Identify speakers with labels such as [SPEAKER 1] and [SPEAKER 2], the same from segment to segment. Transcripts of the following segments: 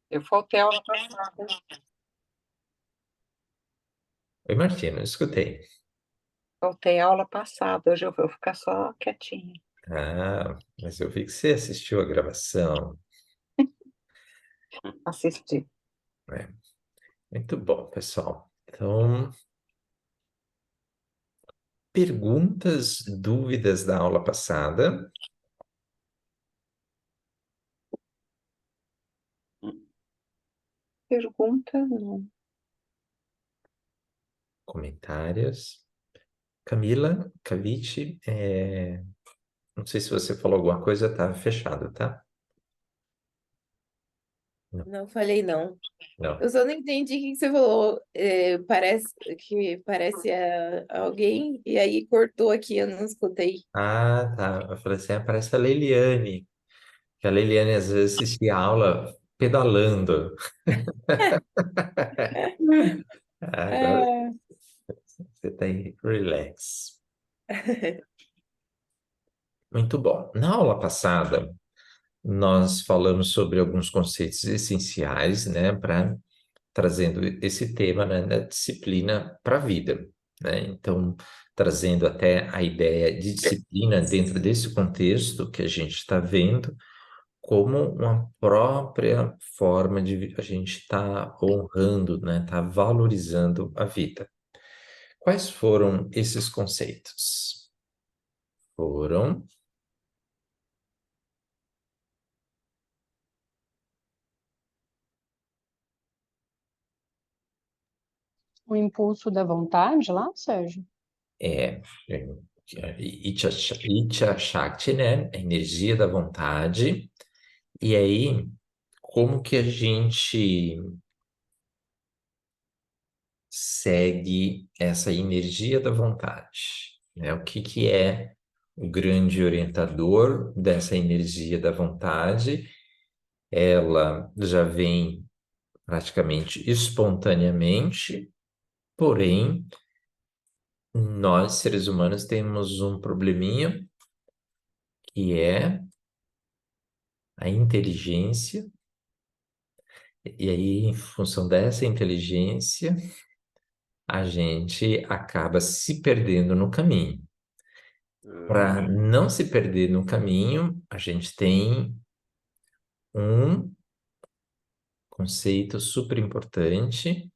[SPEAKER 1] Eu faltei a aula passada.
[SPEAKER 2] Oi, Martina, escutei.
[SPEAKER 1] Faltei a aula passada. Hoje eu vou ficar só quietinha.
[SPEAKER 2] Ah, mas eu vi que você assistiu a gravação.
[SPEAKER 1] Assisti.
[SPEAKER 2] Né? Muito bom, pessoal. Então, perguntas, dúvidas da aula passada,
[SPEAKER 1] Pergunta, não.
[SPEAKER 2] comentários. Camila, Cavite, não sei se você falou alguma coisa, tá fechado, tá? Não,
[SPEAKER 3] Não falei não.
[SPEAKER 2] não.
[SPEAKER 3] Eu só não entendi o que você falou. Parece alguém, e aí cortou aqui, eu não escutei.
[SPEAKER 2] Ah, tá. Eu falei assim, parece a Leiliane. Que a Leiliane às vezes assistia a aula pedalando. Agora
[SPEAKER 3] Ah,
[SPEAKER 2] você tá aí, relax. Muito bom. Na aula passada, nós falamos sobre alguns conceitos essenciais, né, para trazendo esse tema, né, da disciplina para a vida, né? Então, trazendo até a ideia de disciplina dentro desse contexto que a gente está vendo, como uma própria forma de a gente estar honrando, né, tá valorizando a vida. Quais foram esses conceitos? Foram
[SPEAKER 4] O impulso da vontade lá, Sérgio?
[SPEAKER 2] é, Itcha Shakti, né? A energia da vontade. E aí, como que a gente segue essa energia da vontade? Né? O que que é o grande orientador dessa energia da vontade? Ela já vem praticamente espontaneamente, porém, nós, seres humanos, temos um probleminha que é a inteligência. E aí, em função dessa inteligência, a gente acaba se perdendo no caminho. Para não se perder no caminho, a gente tem um conceito super importante,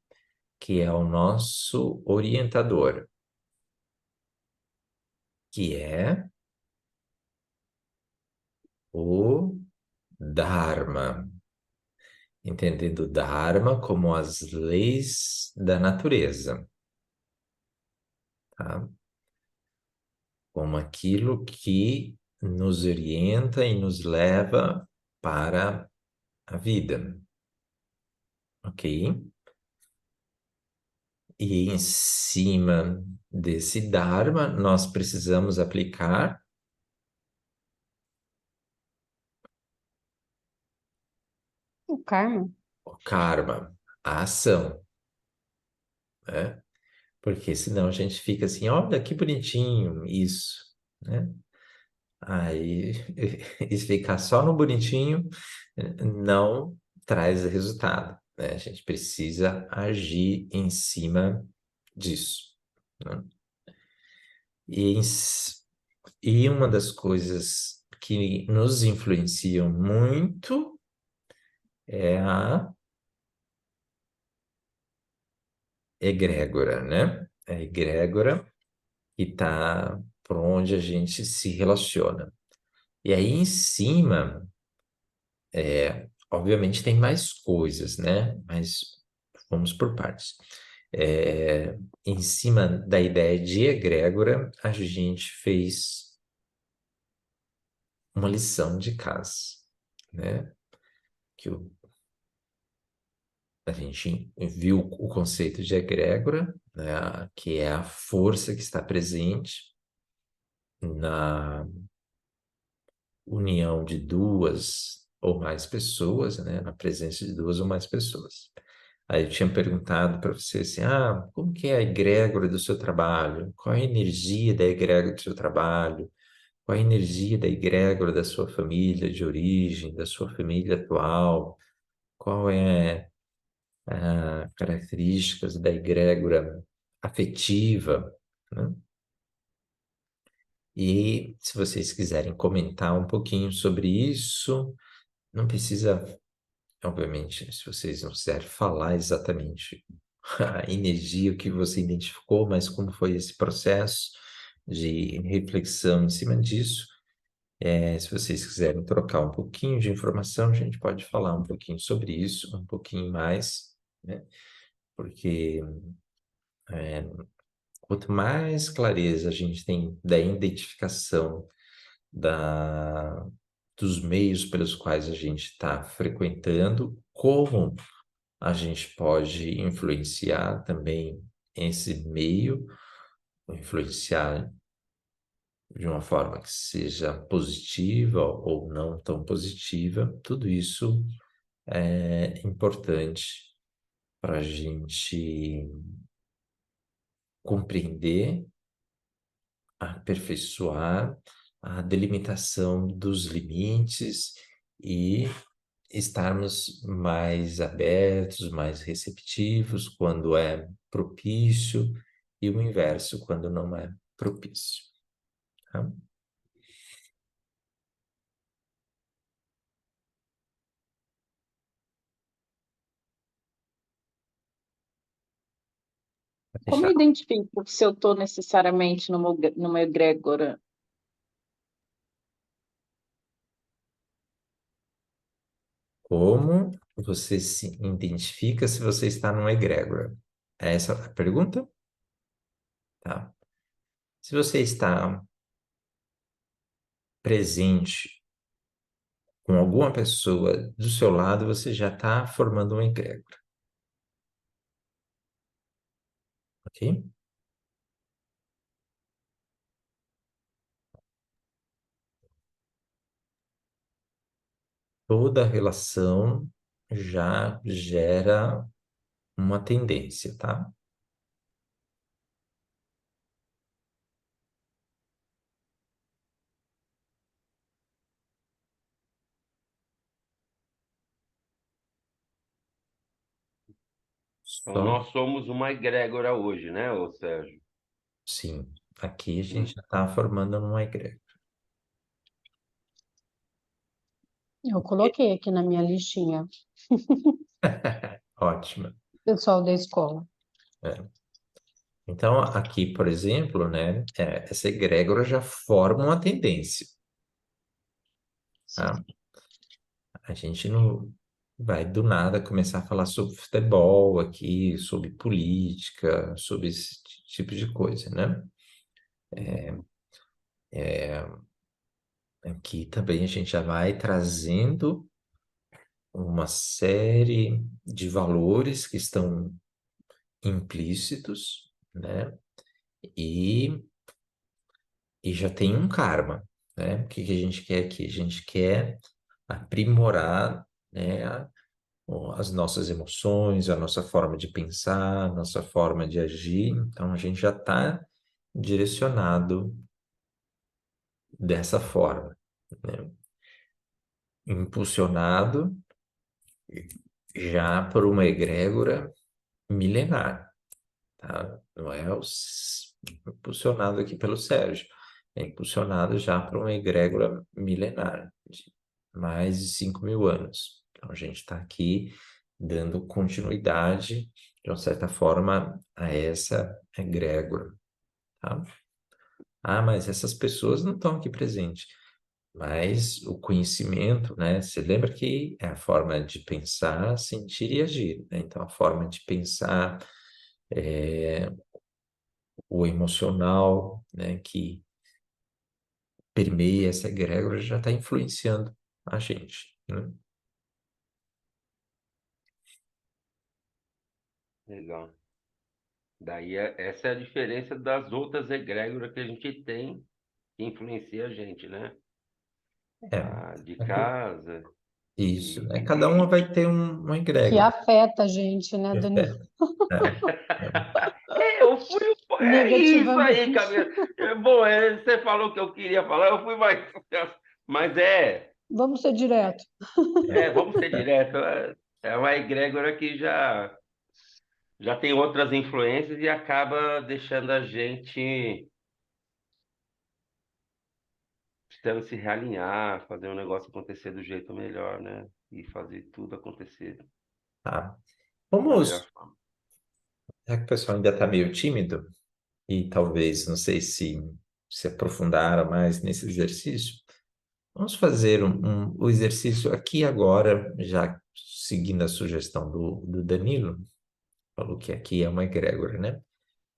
[SPEAKER 2] que é o nosso orientador, que é o Dharma. Entendendo o Dharma como as leis da natureza, tá? Como aquilo que nos orienta e nos leva para a vida, ok? E em cima desse Dharma, nós precisamos aplicar
[SPEAKER 4] O karma.
[SPEAKER 2] o karma, a ação, né? Porque senão a gente fica assim, olha que bonitinho isso, né? Aí, e ficar só no bonitinho não traz resultado, né? A gente precisa agir em cima disso, né? E, e uma das coisas que nos influenciam muito é a egrégora, né? A egrégora que está por onde a gente se relaciona. E aí em cima, obviamente tem mais coisas, né? Mas vamos por partes. Em cima da ideia de egrégora, a gente fez uma lição de casa, né? Que a gente viu o conceito de egrégora, né? Que é a força que está presente na união de duas ou mais pessoas, né? Na presença de duas ou mais pessoas. Aí eu tinha perguntado para você assim, como que é a egrégora do seu trabalho? Qual é a energia da egrégora do seu trabalho? Qual é a energia da egrégora da sua família de origem, da sua família atual? qual é a características da egrégora afetiva, né? E se vocês quiserem comentar um pouquinho sobre isso, não precisa, obviamente, se vocês não quiserem falar exatamente a energia, o que você identificou, mas como foi esse processo de reflexão em cima disso. Se vocês quiserem trocar um pouquinho de informação, a gente pode falar um pouquinho sobre isso, um pouquinho mais, né? Porque quanto mais clareza a gente tem da identificação dos meios pelos quais a gente está frequentando, como a gente pode influenciar também esse meio, influenciar de uma forma que seja positiva ou não tão positiva, tudo isso é importante para a gente compreender, aperfeiçoar a delimitação dos limites e estarmos mais abertos, mais receptivos quando é propício e o inverso quando não é propício. Tá? Vou
[SPEAKER 4] Como eu
[SPEAKER 2] deixar
[SPEAKER 4] identifico se eu estou necessariamente numa egrégora?
[SPEAKER 2] como você se identifica se você está numa egrégora. É essa a pergunta? Tá. Se você está presente com alguma pessoa do seu lado, você já está formando uma egrégora, ok? Toda relação já gera uma tendência, tá?
[SPEAKER 5] Então,
[SPEAKER 2] Só
[SPEAKER 5] nós somos uma egrégora hoje, né, ô Sérgio?
[SPEAKER 2] sim. Aqui a
[SPEAKER 5] Hum.
[SPEAKER 2] gente já está formando uma egrégora.
[SPEAKER 4] Eu coloquei aqui na minha listinha,
[SPEAKER 2] Ótimo.
[SPEAKER 4] pessoal da escola.
[SPEAKER 2] É. Então, aqui, por exemplo, né, essa egrégora já forma uma tendência, tá? A gente não vai do nada começar a falar sobre futebol aqui, sobre política, sobre esse tipo de coisa, né? Aqui também a gente já vai trazendo uma série de valores que estão implícitos, né? E, e já tem um karma, né? O que que a gente quer aqui? A gente quer aprimorar, né, as nossas emoções, a nossa forma de pensar, a nossa forma de agir. Então, a gente já está direcionado dessa forma, né? Impulsionado já por uma egrégora milenar, tá? Não é impulsionado aqui pelo Sérgio, é impulsionado já por uma egrégora milenar, de mais de 5.000 anos. Então, a gente está aqui dando continuidade, de uma certa forma, a essa egrégora, tá? Ah, mas essas pessoas não estão aqui presentes. Mas o conhecimento, né? Você lembra que é a forma de pensar, sentir e agir, né? Então, a forma de pensar, é, o emocional, né? Que permeia essa egrégora já está influenciando a gente, né?
[SPEAKER 5] Legal. Daí, essa é a diferença das outras egrégoras que a gente tem que influencia a gente, né?
[SPEAKER 2] É,
[SPEAKER 5] A de casa
[SPEAKER 2] isso, né?
[SPEAKER 5] e...
[SPEAKER 2] Cada uma vai ter uma
[SPEAKER 4] Que
[SPEAKER 2] egrégora.
[SPEAKER 4] afeta a gente, né, Daniel?
[SPEAKER 2] É,
[SPEAKER 5] Eu fui... É isso aí,
[SPEAKER 4] Negativamente.
[SPEAKER 5] Camila. Bom, você falou o que eu queria falar, eu fui mais... Mas
[SPEAKER 4] Vamos ser direto.
[SPEAKER 5] vamos ser direto. É uma egrégora que já tem outras influências e acaba deixando a gente precisando se realinhar, fazer um negócio acontecer do jeito melhor, né? E fazer tudo acontecer
[SPEAKER 2] Tá?
[SPEAKER 5] da melhor
[SPEAKER 2] Vamos,
[SPEAKER 5] forma.
[SPEAKER 2] já que o pessoal ainda está meio tímido, e talvez, não sei se aprofundaram mais nesse exercício, vamos fazer o exercício aqui e agora, já seguindo a sugestão do Danilo, falou que aqui é uma egrégora, né?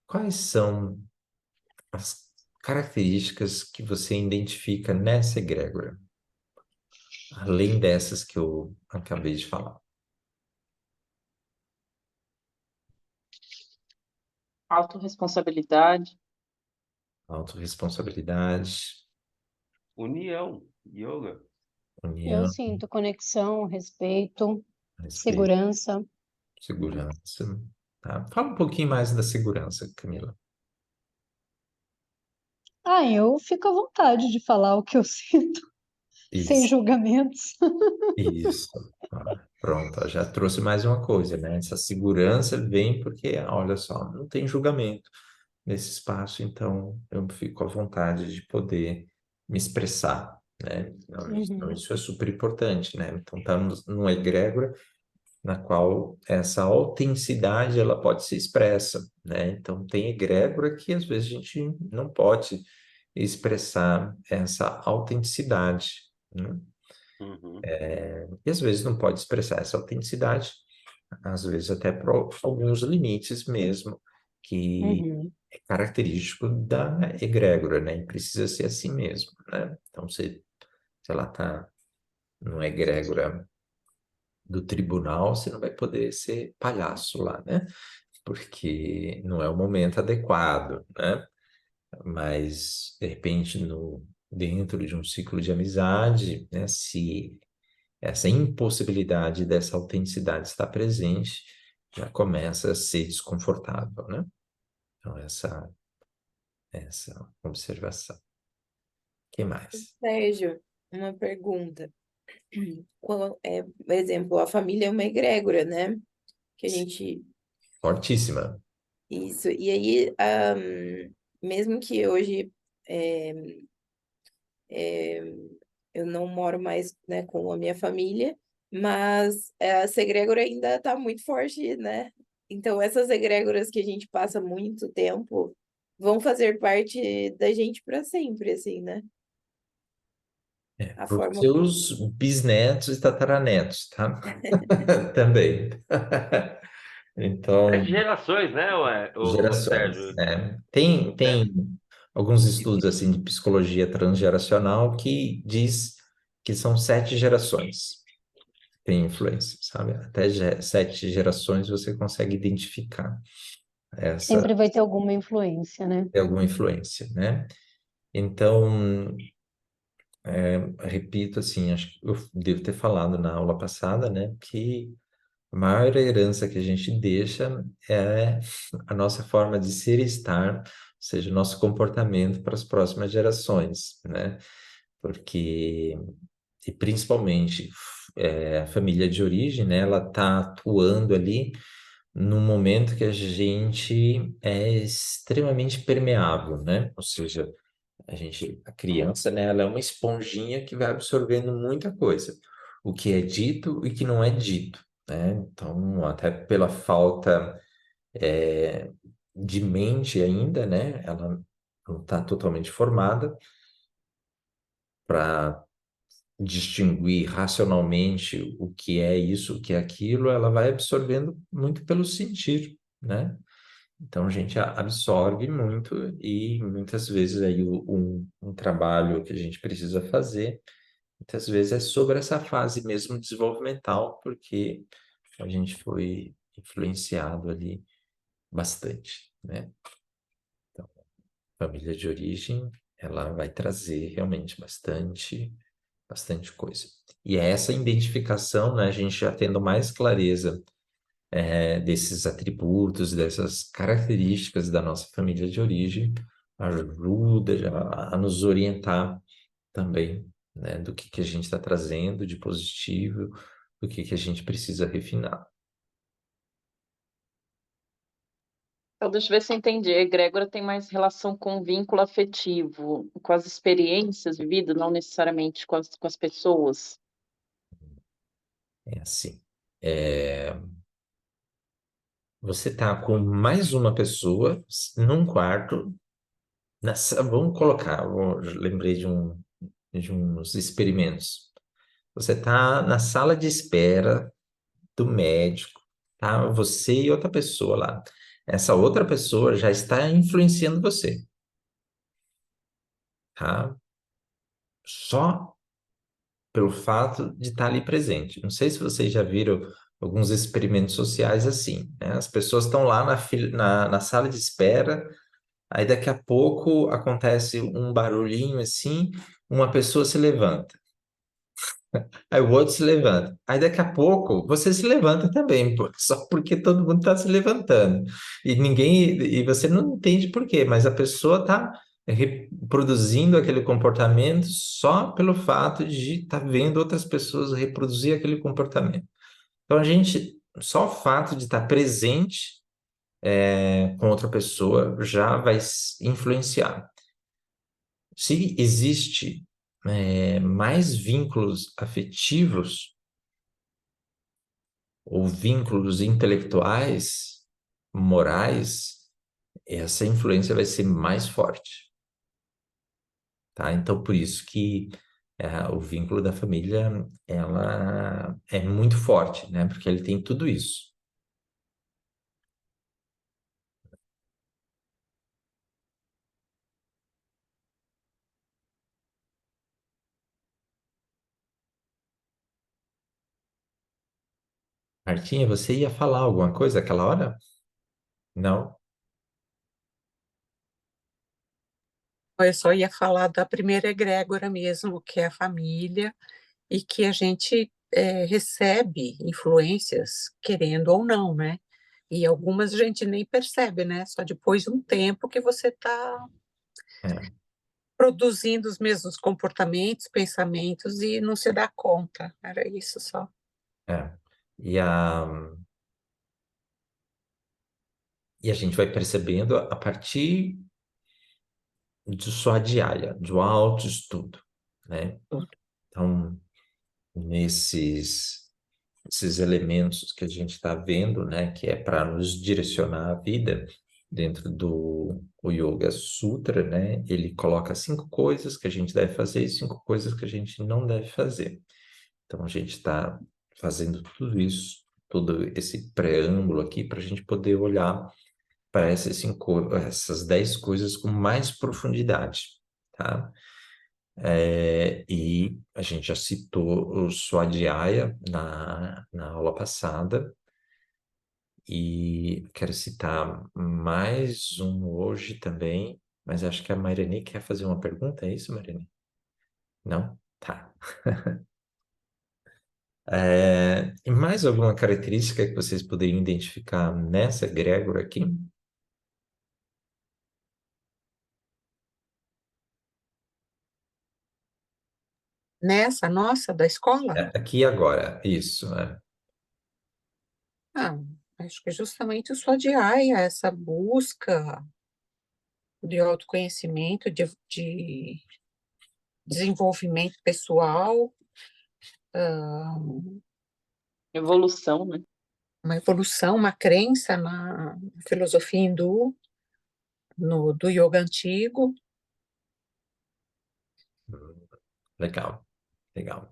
[SPEAKER 2] Quais são as características que você identifica nessa egrégora, além dessas que eu acabei de falar?
[SPEAKER 4] Autorresponsabilidade.
[SPEAKER 2] Autorresponsabilidade,
[SPEAKER 5] União, yoga.
[SPEAKER 4] Eu
[SPEAKER 2] união,
[SPEAKER 4] sinto conexão, respeito,
[SPEAKER 2] respeito,
[SPEAKER 4] segurança.
[SPEAKER 2] segurança, tá? Fala um pouquinho mais da segurança, Camila.
[SPEAKER 4] Ah, eu fico à vontade de falar o que eu sinto, sem
[SPEAKER 2] Isso.
[SPEAKER 4] julgamentos.
[SPEAKER 2] Isso. Pronto, ó, já trouxe mais uma coisa, né? Essa segurança vem porque, olha só, não tem julgamento nesse espaço, então eu fico à vontade de poder me expressar, né? Então,
[SPEAKER 4] Uhum,
[SPEAKER 2] isso é super importante, né? Então, estamos numa egrégora na qual essa autenticidade ela pode ser expressa, né? Então, tem egrégora que às vezes a gente não pode expressar essa autenticidade, né?
[SPEAKER 5] Uhum,
[SPEAKER 2] E às vezes não pode expressar essa autenticidade, às vezes até por alguns limites mesmo, que
[SPEAKER 4] uhum.
[SPEAKER 2] é característico da egrégora, né? E precisa ser assim mesmo, né? Então, se ela está numa egrégora do tribunal, você não vai poder ser palhaço lá, né? Porque não é o momento adequado, né? Mas, de repente, dentro de um ciclo de amizade, né? Se essa impossibilidade dessa autenticidade estar presente, já começa a ser desconfortável, né? Então, essa observação. O que mais?
[SPEAKER 3] Sérgio, uma pergunta. Por exemplo, a família é uma egrégora, né? Que a gente.
[SPEAKER 2] Fortíssima.
[SPEAKER 3] Isso. E aí, mesmo que hoje é, é, eu não moro mais, né, com a minha família, mas essa egrégora ainda está muito forte, né? Então, essas egrégoras que a gente passa muito tempo vão fazer parte da gente para sempre, assim, né? A
[SPEAKER 2] Para os
[SPEAKER 3] forma como.
[SPEAKER 2] seus bisnetos e tataranetos, tá? Também.
[SPEAKER 5] é
[SPEAKER 2] Então,
[SPEAKER 5] de gerações, né, o
[SPEAKER 2] gerações,
[SPEAKER 5] Sérgio?
[SPEAKER 2] né? Tem alguns estudos assim de psicologia transgeracional que diz que são 7 gerações que têm influência, sabe? Até 7 gerações você consegue identificar essa
[SPEAKER 4] Sempre vai ter alguma influência, né?
[SPEAKER 2] alguma influência, né? Então, repito assim, acho que eu devo ter falado na aula passada, né, que a maior herança que a gente deixa é a nossa forma de ser e estar, ou seja, o nosso comportamento para as próximas gerações, né? Porque, e principalmente, a família de origem, né, ela está atuando ali num momento que a gente é extremamente permeável, né? Ou seja, a criança, né, ela é uma esponjinha que vai absorvendo muita coisa, o que é dito e que não é dito, né? Então, até pela falta de mente ainda, né, ela não está totalmente formada para distinguir racionalmente o que é isso, o que é aquilo, ela vai absorvendo muito pelo sentir, né? Então a gente absorve muito e muitas vezes aí um trabalho que a gente precisa fazer, muitas vezes é sobre essa fase mesmo desenvolvimental, porque a gente foi influenciado ali bastante, né? Então, família de origem, ela vai trazer realmente bastante coisa. E é essa identificação, né, a gente já tendo mais clareza desses atributos, dessas características da nossa família de origem, ajuda a nos orientar também, né, do que a gente está trazendo de positivo, do que a gente precisa refinar.
[SPEAKER 6] Então, deixa eu ver se eu entendi. A egrégora tem mais relação com o vínculo afetivo, com as experiências vividas, não necessariamente com as pessoas.
[SPEAKER 2] É assim. Você tá com mais uma pessoa num quarto. Vamos colocar, eu lembrei de uns experimentos. Você está na sala de espera do médico, tá? Você e outra pessoa lá. Essa outra pessoa já está influenciando você, tá? Só pelo fato de estar ali presente. Não sei se vocês já viram alguns experimentos sociais assim, né? As pessoas estão lá na sala de espera, aí daqui a pouco acontece um barulhinho assim, uma pessoa se levanta. Aí o outro se levanta. Aí daqui a pouco você se levanta também, pô, só porque todo mundo está se levantando. E você não entende por quê, mas a pessoa está reproduzindo aquele comportamento só pelo fato de estar vendo outras pessoas reproduzir aquele comportamento. Então só o fato de estar presente com outra pessoa já vai influenciar. Se existe mais vínculos afetivos ou vínculos intelectuais, morais, essa influência vai ser mais forte, tá? Então, por isso que o vínculo da família, ela é muito forte, né? Porque ele tem tudo isso. Martinha, você ia falar alguma coisa aquela hora? Não?
[SPEAKER 1] Eu só ia falar da primeira egrégora mesmo, que é a família, e que a gente recebe influências, querendo ou não, né? E algumas a gente nem percebe, né? Só depois de um tempo que você está
[SPEAKER 2] É,
[SPEAKER 1] produzindo os mesmos comportamentos, pensamentos e não se dá conta. Era isso só.
[SPEAKER 2] é. E a gente vai percebendo a partir de sua diária, do autoestudo, né? Então, esses elementos que a gente está vendo, né, que é para nos direcionar a vida, dentro do o Yoga Sutra, né, ele coloca 5 coisas que a gente deve fazer e 5 coisas que a gente não deve fazer. Então, a gente está fazendo tudo isso, todo esse preâmbulo aqui, para a gente poder olhar para essas 10 coisas com mais profundidade, tá? E a gente já citou o Swadhyaya na aula passada, e quero citar mais um hoje também, mas acho que a Mairene quer fazer uma pergunta, é isso, Mairene? Não? Tá. E mais alguma característica que vocês poderiam identificar nessa egrégora aqui?
[SPEAKER 1] Nessa nossa da escola?
[SPEAKER 2] Aqui e agora, isso.
[SPEAKER 1] Ah, acho que é justamente o Swadhyaya, essa busca de autoconhecimento, de desenvolvimento pessoal, ah,
[SPEAKER 6] Evolução, né?
[SPEAKER 1] uma evolução, uma crença na filosofia hindu, do yoga antigo.
[SPEAKER 2] Legal, legal.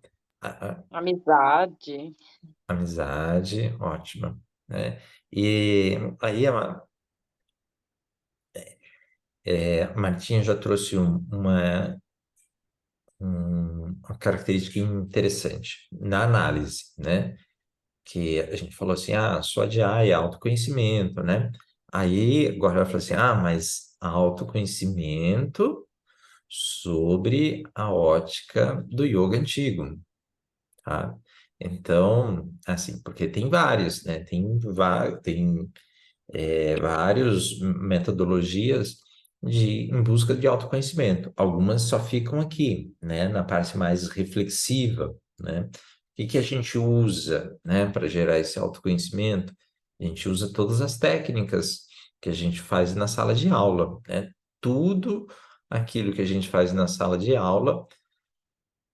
[SPEAKER 6] Amizade.
[SPEAKER 2] Amizade, ótimo, né? E aí a Martinha já trouxe uma característica interessante na análise, né? Que a gente falou assim, só de é autoconhecimento, né? Aí agora vai falar assim, mas autoconhecimento sobre a ótica do yoga antigo, tá? Então, assim, porque tem vários, né? Tem várias metodologias em busca de autoconhecimento. Algumas só ficam aqui, né? Na parte mais reflexiva, né? que a gente usa, né, para gerar esse autoconhecimento? A gente usa todas as técnicas que a gente faz na sala de aula, né? Tudo aquilo que a gente faz na sala de aula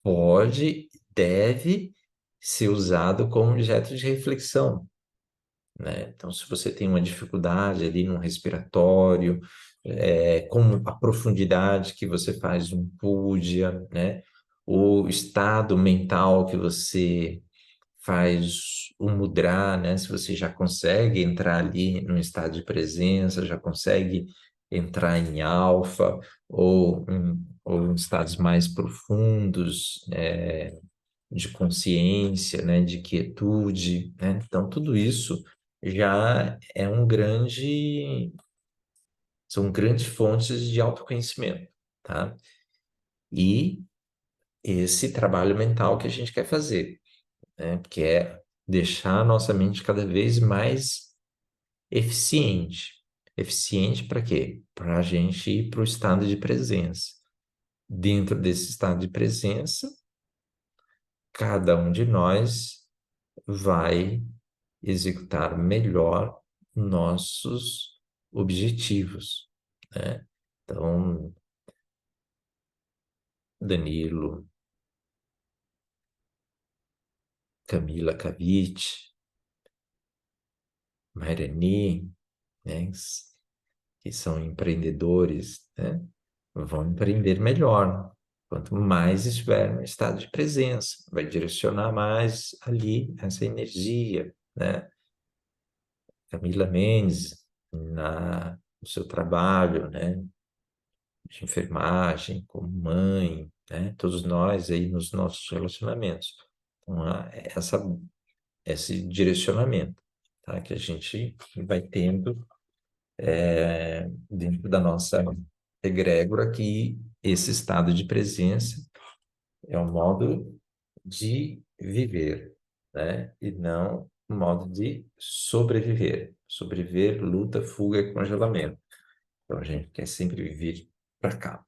[SPEAKER 2] pode, deve ser usado como objeto de reflexão, né? Então, se você tem uma dificuldade ali no respiratório, como a profundidade que você faz um puja, né? O estado mental que você faz um mudra, né? Se você já consegue entrar ali num estado de presença, já consegue entrar em alfa ou em estados mais profundos, de consciência, né? De quietude, né? Então, tudo isso já é são grandes fontes de autoconhecimento, tá? E esse trabalho mental que a gente quer fazer, né? Que é deixar a nossa mente cada vez mais eficiente. Eficiente para quê? Para a gente ir para o estado de presença. Dentro desse estado de presença, cada um de nós vai executar melhor nossos objetivos, né? Então, Danilo, Camila Cavite, Mairani, né, que são empreendedores, né, vão empreender melhor. Quanto mais estiver no estado de presença, vai direcionar mais ali essa energia, né? Camila Mendes, no seu trabalho, né, de enfermagem, como mãe, né, todos nós aí nos nossos relacionamentos. Então, esse direcionamento, tá, que a gente vai tendo dentro da nossa egrégora, que esse estado de presença é um modo de viver, né? E não um modo de sobreviver. Sobreviver, luta, fuga e congelamento. Então a gente quer sempre viver para cá.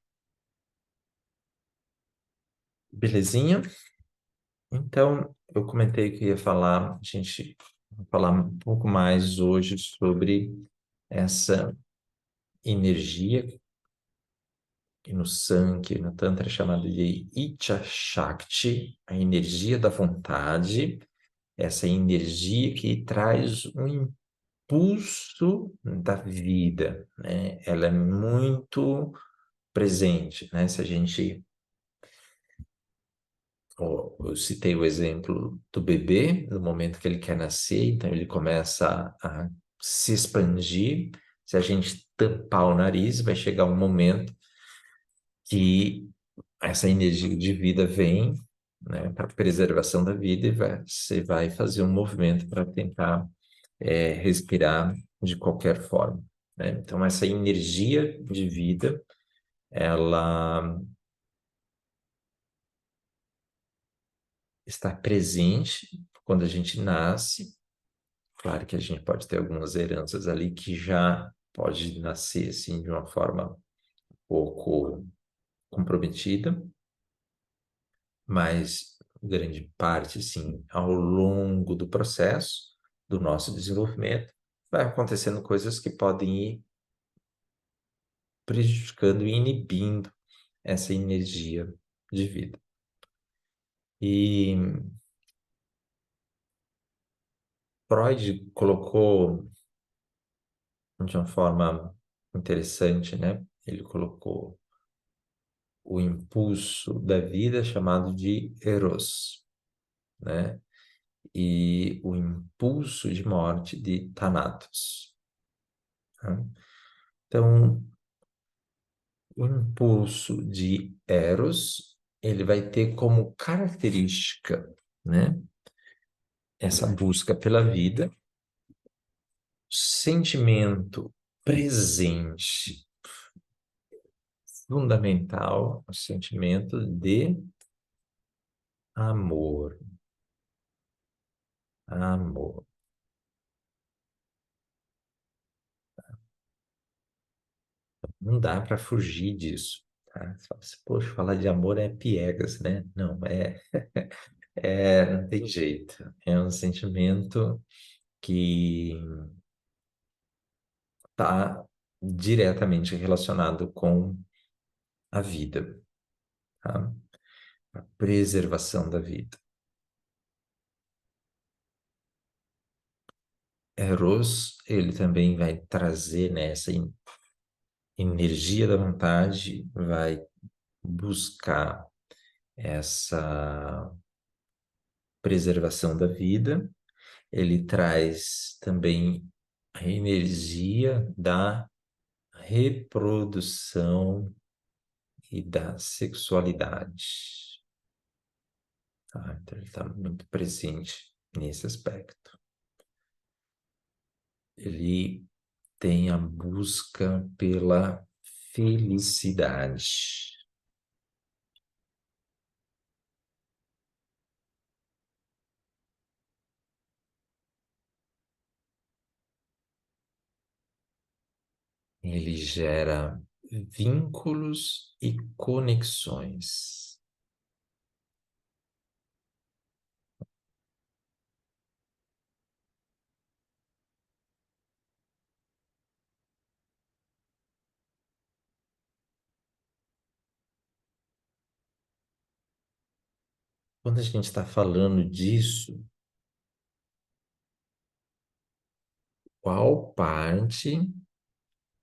[SPEAKER 2] Belezinha? Então, eu comentei que ia falar, a gente vai falar um pouco mais hoje sobre essa energia que no Sankhya, no Tantra é chamada de Icha Shakti, a energia da vontade, essa energia que traz um impulso da vida, né? Ela é muito presente, né? Se a gente, eu citei o exemplo do bebê, no momento que ele quer nascer, então ele começa a se expandir. Se a gente tampar o nariz, vai chegar um momento que essa energia de vida vem, né, para preservação da vida, e você vai fazer um movimento para tentar respirar de qualquer forma, né? Então, essa energia de vida, ela está presente quando a gente nasce. Claro que a gente pode ter algumas heranças ali que já pode nascer assim de uma forma um pouco comprometida, mas grande parte, sim, ao longo do processo do nosso desenvolvimento, vai acontecendo coisas que podem ir prejudicando e inibindo essa energia de vida. E Freud colocou de uma forma interessante, né? Ele colocou o impulso da vida chamado de eros, né? E o impulso de morte de thanatos, né? Então, o impulso de eros, ele vai ter como característica, né, essa busca pela vida, sentimento presente, fundamental, o sentimento de amor. Amor. Não dá para fugir disso, tá? Você fala assim, poxa, falar de amor é piegas, né? Não, Não tem jeito. É um sentimento que está diretamente relacionado com a vida, tá? A preservação da vida. Eros, ele também vai trazer, né, essa energia da vontade, vai buscar essa preservação da vida. Ele traz também a energia da reprodução e da sexualidade. Tá? Então, ele está muito presente nesse aspecto. Ele tem a busca pela felicidade. Ele gera vínculos e conexões. Quando a gente está falando disso, qual parte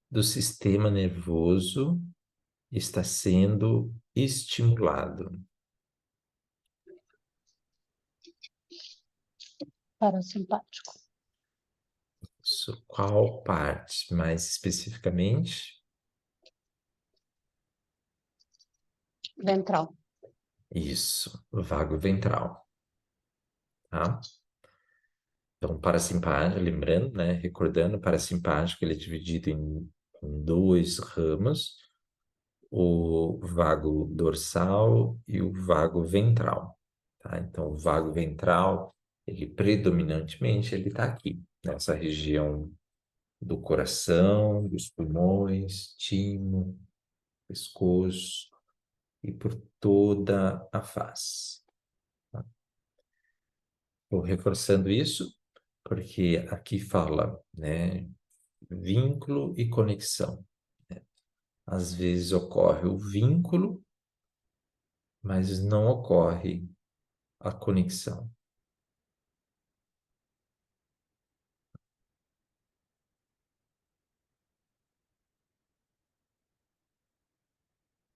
[SPEAKER 2] do sistema nervoso está sendo estimulado?
[SPEAKER 4] Parasimpático.
[SPEAKER 2] Isso, qual parte, mais especificamente?
[SPEAKER 4] Ventral.
[SPEAKER 2] Isso, vago ventral. Tá? Então, parasimpático, lembrando, né, recordando, o parasimpático ele é dividido em dois ramos, o vago dorsal e o vago ventral. Tá? Então, o vago ventral, ele predominantemente, ele está aqui, nessa região do coração, dos pulmões, timo, pescoço e por toda a face. Estou reforçando isso porque aqui fala, né, vínculo e conexão. Né? Às vezes ocorre o vínculo, mas não ocorre a conexão.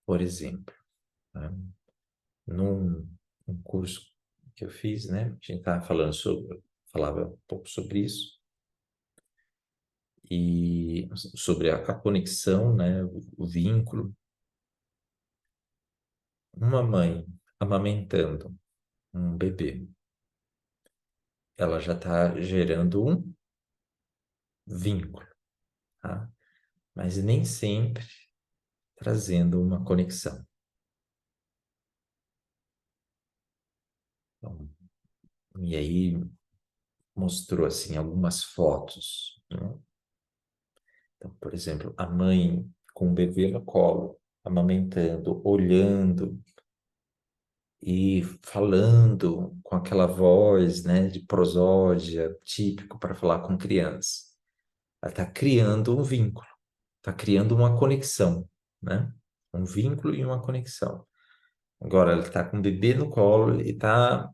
[SPEAKER 2] Por exemplo, né, num um curso que eu fiz, né, a gente estava falava um pouco sobre isso, e sobre a conexão, né, o vínculo. Uma mãe amamentando um bebê, ela já está gerando um vínculo, tá? Mas nem sempre trazendo uma conexão. Então, e aí mostrou assim algumas fotos, né? Então, por exemplo, a mãe com o bebê no colo, amamentando, olhando e falando com aquela voz, né, de prosódia, típico para falar com criança. Ela está criando um vínculo, está criando uma conexão, né? Um vínculo e uma conexão. Agora, ela está com o bebê no colo e está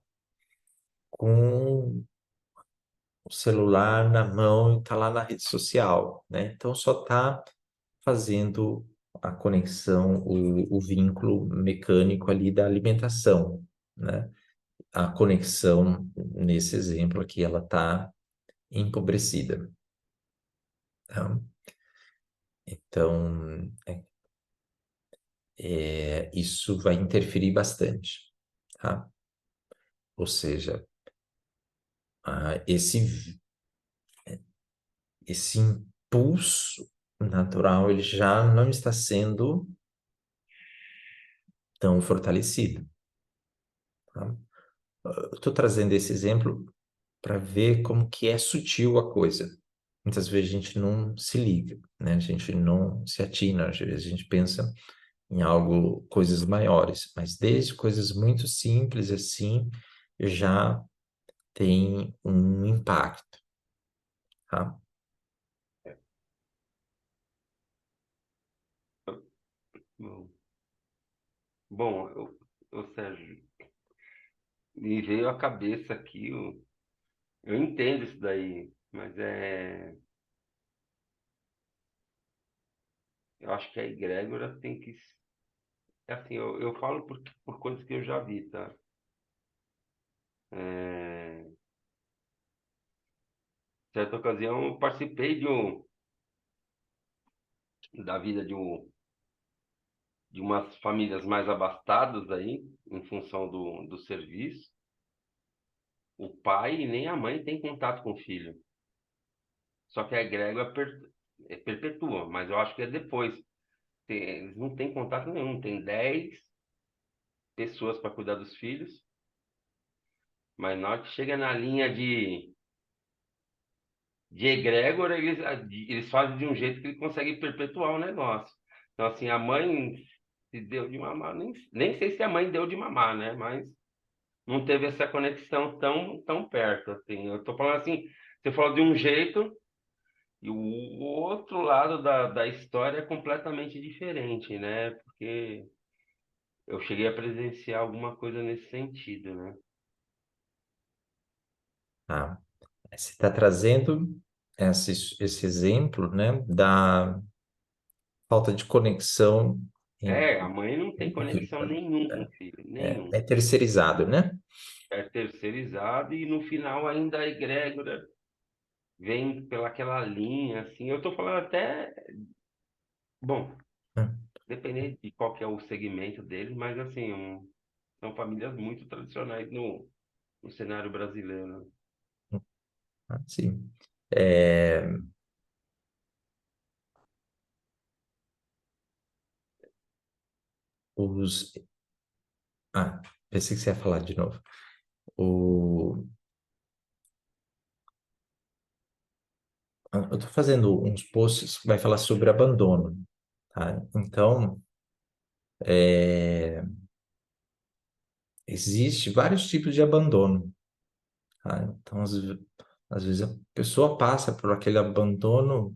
[SPEAKER 2] com o celular na mão e está lá na rede social, né? Então, só está fazendo a conexão, o vínculo mecânico ali da alimentação, né? A conexão, nesse exemplo aqui, ela está empobrecida. Tá? Então, isso vai interferir bastante, tá? Ou seja, esse impulso natural, ele já não está sendo tão fortalecido, tá? Eu estou trazendo esse exemplo para ver como que é sutil a coisa. Muitas vezes a gente não se liga, né? A gente não se atina, às vezes a gente pensa em algo, coisas maiores, mas desde coisas muito simples assim, já tem um impacto, tá?
[SPEAKER 5] Bom, bom, Sérgio, me veio à cabeça aqui, eu entendo isso daí, mas eu acho que a egrégora tem que, assim, eu falo por coisas que eu já vi, tá? É, certa ocasião eu participei da vida de umas famílias mais abastadas aí, em função do serviço. O pai e nem a mãe têm contato com o filho. Só que a egrégora perpetua, mas eu acho que é depois. Eles não têm contato nenhum. Tem 10 pessoas para cuidar dos filhos, mas na hora que chega na linha de egrégora, eles fazem de um jeito que ele consegue perpetuar o negócio. Então, assim, a mãe se deu de mamar, nem sei se a mãe deu de mamar, né? Mas não teve essa conexão tão perto, assim. Eu tô falando assim, você falou de um jeito e o outro lado da história é completamente diferente, né? Porque eu cheguei a presenciar alguma coisa nesse sentido, né?
[SPEAKER 2] Tá? Você está trazendo esse exemplo, né, da falta de conexão
[SPEAKER 5] A mãe não tem conexão
[SPEAKER 2] vínculo.
[SPEAKER 5] nenhum com o filho, nenhum.
[SPEAKER 2] É terceirizado, né?
[SPEAKER 5] É terceirizado e no final ainda a egrégora vem pelaquela linha, assim. Eu tô falando até, bom, dependendo de qual que é o segmento deles, mas assim, são famílias muito tradicionais no cenário brasileiro.
[SPEAKER 2] Sim. É, os... pensei que você ia falar de novo. Eu estou fazendo uns posts que vai falar sobre abandono, tá? Então, existe vários tipos de abandono, tá? Então, às vezes a pessoa passa por aquele abandono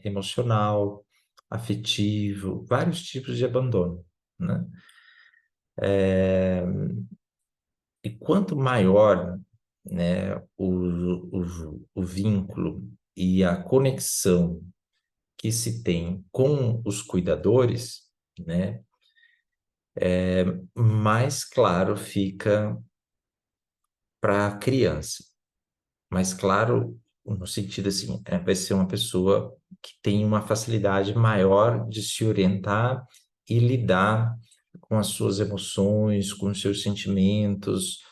[SPEAKER 2] emocional, afetivo, vários tipos de abandono, né? E quanto maior, né, o vínculo e a conexão que se tem com os cuidadores, né, mais claro fica para a criança. Mais claro no sentido assim, vai ser uma pessoa que tem uma facilidade maior de se orientar e lidar com as suas emoções, com os seus sentimentos,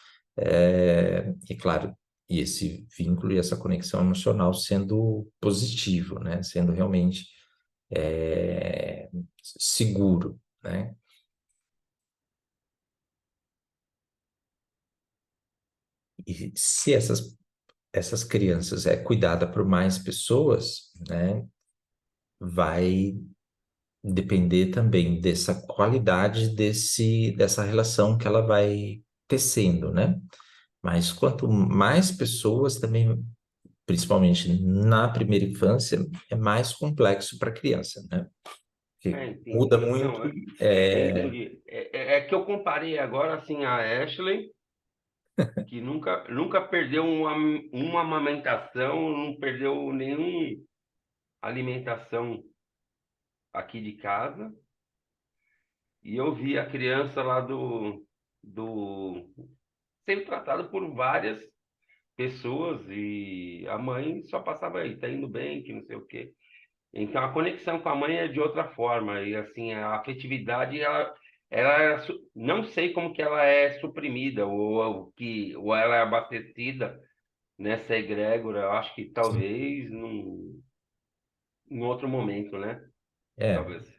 [SPEAKER 2] e claro, e esse vínculo e essa conexão emocional sendo positivo, né? Sendo realmente seguro, né? E se essas crianças é cuidada por mais pessoas, né? Vai depender também dessa qualidade dessa relação que ela vai tecendo, né? Mas quanto mais pessoas também, principalmente na primeira infância, é mais complexo para a criança, né? Porque muda
[SPEAKER 5] Entendi.
[SPEAKER 2] muito.
[SPEAKER 5] Não, entendi. É que eu comparei agora assim a Ashley, que nunca perdeu uma amamentação, não perdeu nenhuma alimentação aqui de casa. E eu vi a criança lá do sendo tratada por várias pessoas e a mãe só passava aí, tá indo bem, que não sei o quê. Então a conexão com a mãe é de outra forma e assim a afetividade não sei como que ela é suprimida ou ela é abastecida nessa egrégora. Eu acho que
[SPEAKER 2] Sim.
[SPEAKER 5] talvez num outro momento, né?
[SPEAKER 2] É,
[SPEAKER 5] Talvez.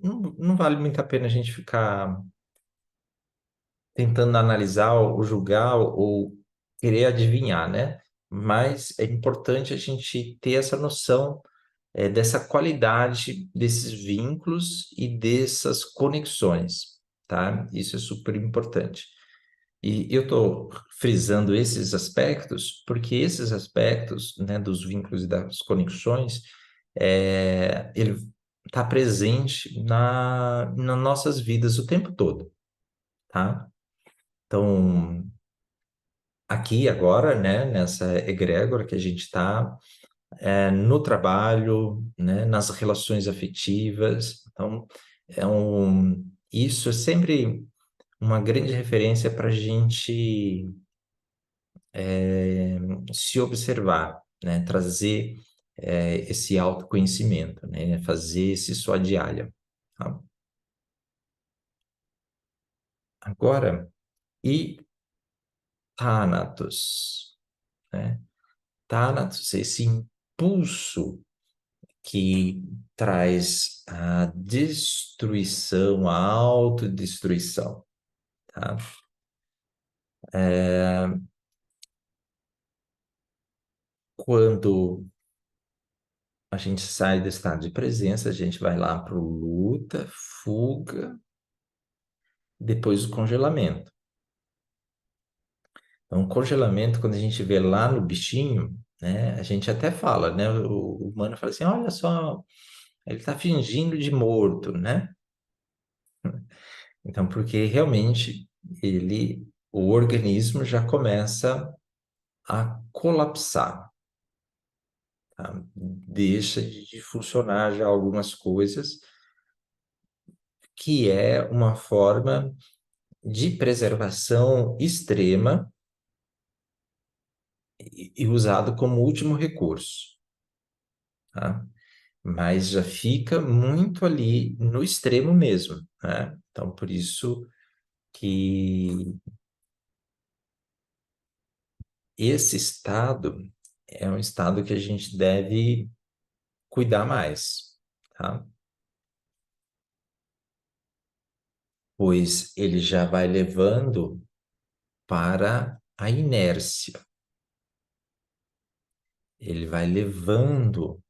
[SPEAKER 2] não vale muito a pena a gente ficar tentando analisar ou julgar ou querer adivinhar, né? Mas é importante a gente ter essa noção dessa qualidade desses vínculos e dessas conexões, tá? Isso é super importante. E eu estou frisando esses aspectos porque esses aspectos, né, dos vínculos e das conexões, ele está presente nas nossas vidas o tempo todo, tá? Então, aqui agora, né, nessa egrégora que a gente está, no trabalho, né, nas relações afetivas. Então, isso é sempre uma grande referência para a gente se observar, né, trazer esse autoconhecimento, né, fazer esse sua diária. Tá? Agora, e Thanatos, né? Thanatos, esse impulso que traz a destruição, a autodestruição, tá? Quando a gente sai do estado de presença, a gente vai lá para o luta, fuga, depois o congelamento. Então, o congelamento, quando a gente vê lá no bichinho, né, a gente até fala, né, o humano fala assim, olha só, ele está fingindo de morto, né? Então, porque realmente o organismo já começa a colapsar, tá? Deixa de funcionar já algumas coisas, que é uma forma de preservação extrema e usado como último recurso, tá? Mas já fica muito ali no extremo mesmo, né? Então, por isso que esse estado é um estado que a gente deve cuidar mais, tá? Pois ele já vai levando para a inércia. Ele vai levando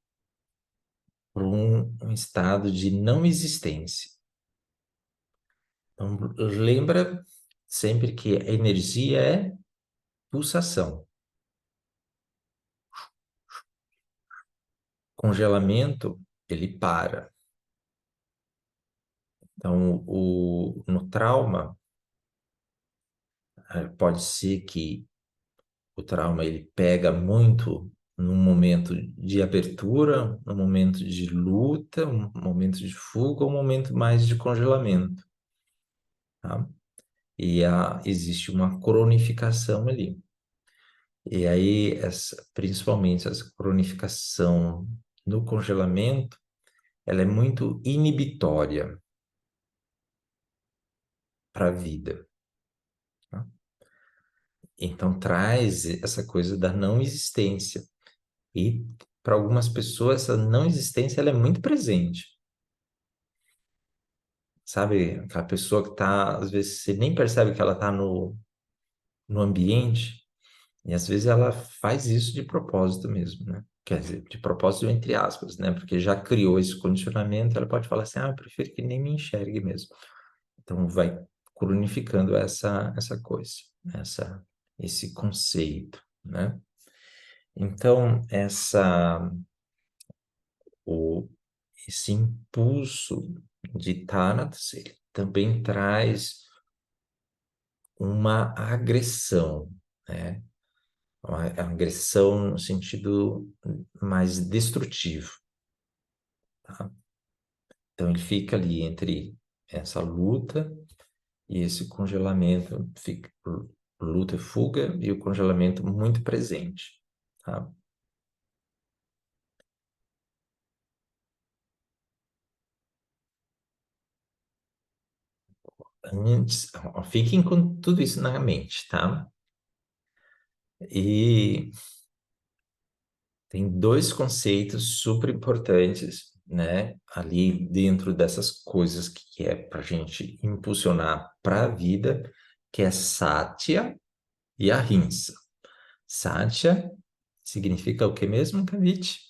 [SPEAKER 2] para um estado de não existência. Então, lembra sempre que a energia é pulsação. Congelamento, ele para. Então, no trauma, pode ser que o trauma ele pega muito num momento de abertura, num momento de luta, um momento de fuga, um momento mais de congelamento, tá? E existe uma cronificação ali. E aí, principalmente essa cronificação no congelamento, ela é muito inibitória para a vida, tá? Então, traz essa coisa da não existência. E para algumas pessoas, essa não existência ela é muito presente. Sabe? Aquela pessoa que está, às vezes, você nem percebe que ela está no ambiente, e às vezes ela faz isso de propósito mesmo, né? Quer dizer, de propósito entre aspas, né? Porque já criou esse condicionamento, ela pode falar assim, eu prefiro que nem me enxergue mesmo. Então, vai cronificando essa coisa, esse conceito, né? Então, esse impulso de Thanatos, ele também traz uma agressão, né? Uma agressão no sentido mais destrutivo, tá? Então ele fica ali entre essa luta e esse congelamento, fica luta e fuga e o congelamento muito presente, tá? Antes, fiquem com tudo isso na mente, tá? E tem dois conceitos super importantes, né, ali dentro dessas coisas que é para a gente impulsionar para a vida, que é Satya e Ahimsa. Satya significa o que mesmo, Kavit?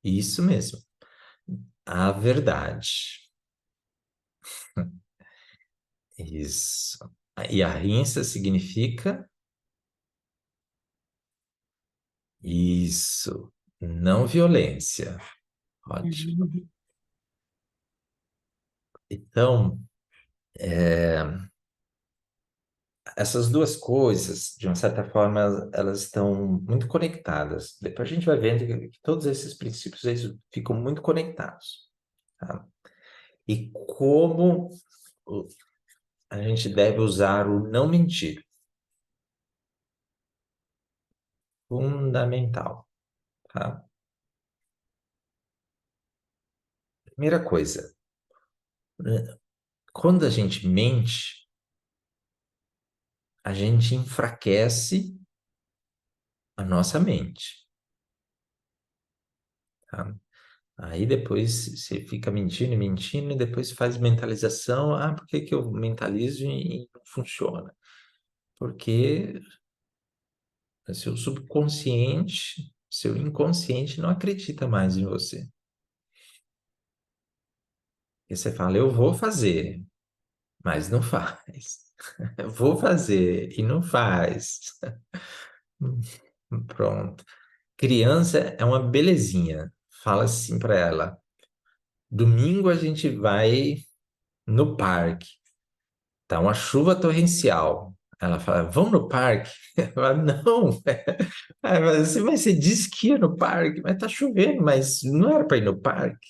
[SPEAKER 2] Isso mesmo, a verdade. Isso. E ahimsa significa isso, não violência. Ótimo. Então, essas duas coisas, de uma certa forma, elas estão muito conectadas. Depois a gente vai vendo que todos esses princípios eles ficam muito conectados. Tá? E como a gente deve usar o não mentir. Fundamental. Tá? Primeira coisa, quando a gente mente, a gente enfraquece a nossa mente. Tá? Aí depois você fica mentindo e mentindo, e depois faz mentalização. Ah, por que que eu mentalizo e não funciona? Porque seu subconsciente, seu inconsciente não acredita mais em você. E você fala, eu vou fazer, mas não faz. Eu vou fazer e não faz. Pronto. Criança é uma belezinha. Fala assim para ela: domingo a gente vai no parque. Tá uma chuva torrencial. Ela fala, vamos no parque? Eu falo, não. Mas você disse que ia no parque, mas tá chovendo, mas não era para ir no parque.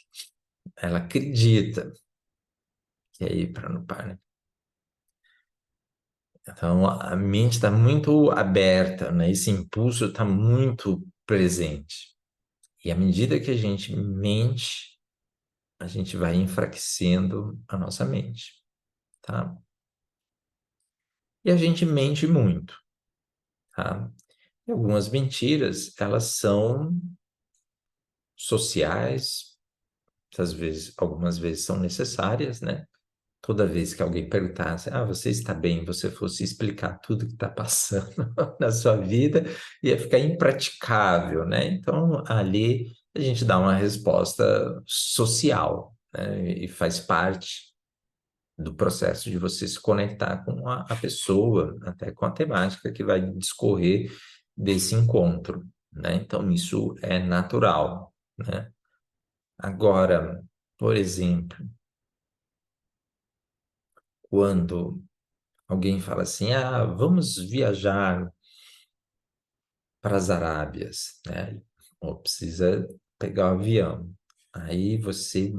[SPEAKER 2] Ela acredita que é ir para no parque. Então a mente está muito aberta, né? Esse impulso está muito presente. E à medida que a gente mente, a gente vai enfraquecendo a nossa mente, tá? E a gente mente muito, tá? E algumas mentiras, elas são sociais, às vezes, algumas vezes são necessárias, né? Toda vez que alguém perguntasse, ah, você está bem, você fosse explicar tudo que está passando na sua vida, ia ficar impraticável, né? Então, ali a gente dá uma resposta social, né? E faz parte do processo de você se conectar com a pessoa, até com a temática que vai discorrer desse encontro, né? Então, isso é natural, né? Agora, por exemplo, quando alguém fala assim, ah, vamos viajar para as Arábias, né? Ou precisa pegar o avião. Aí você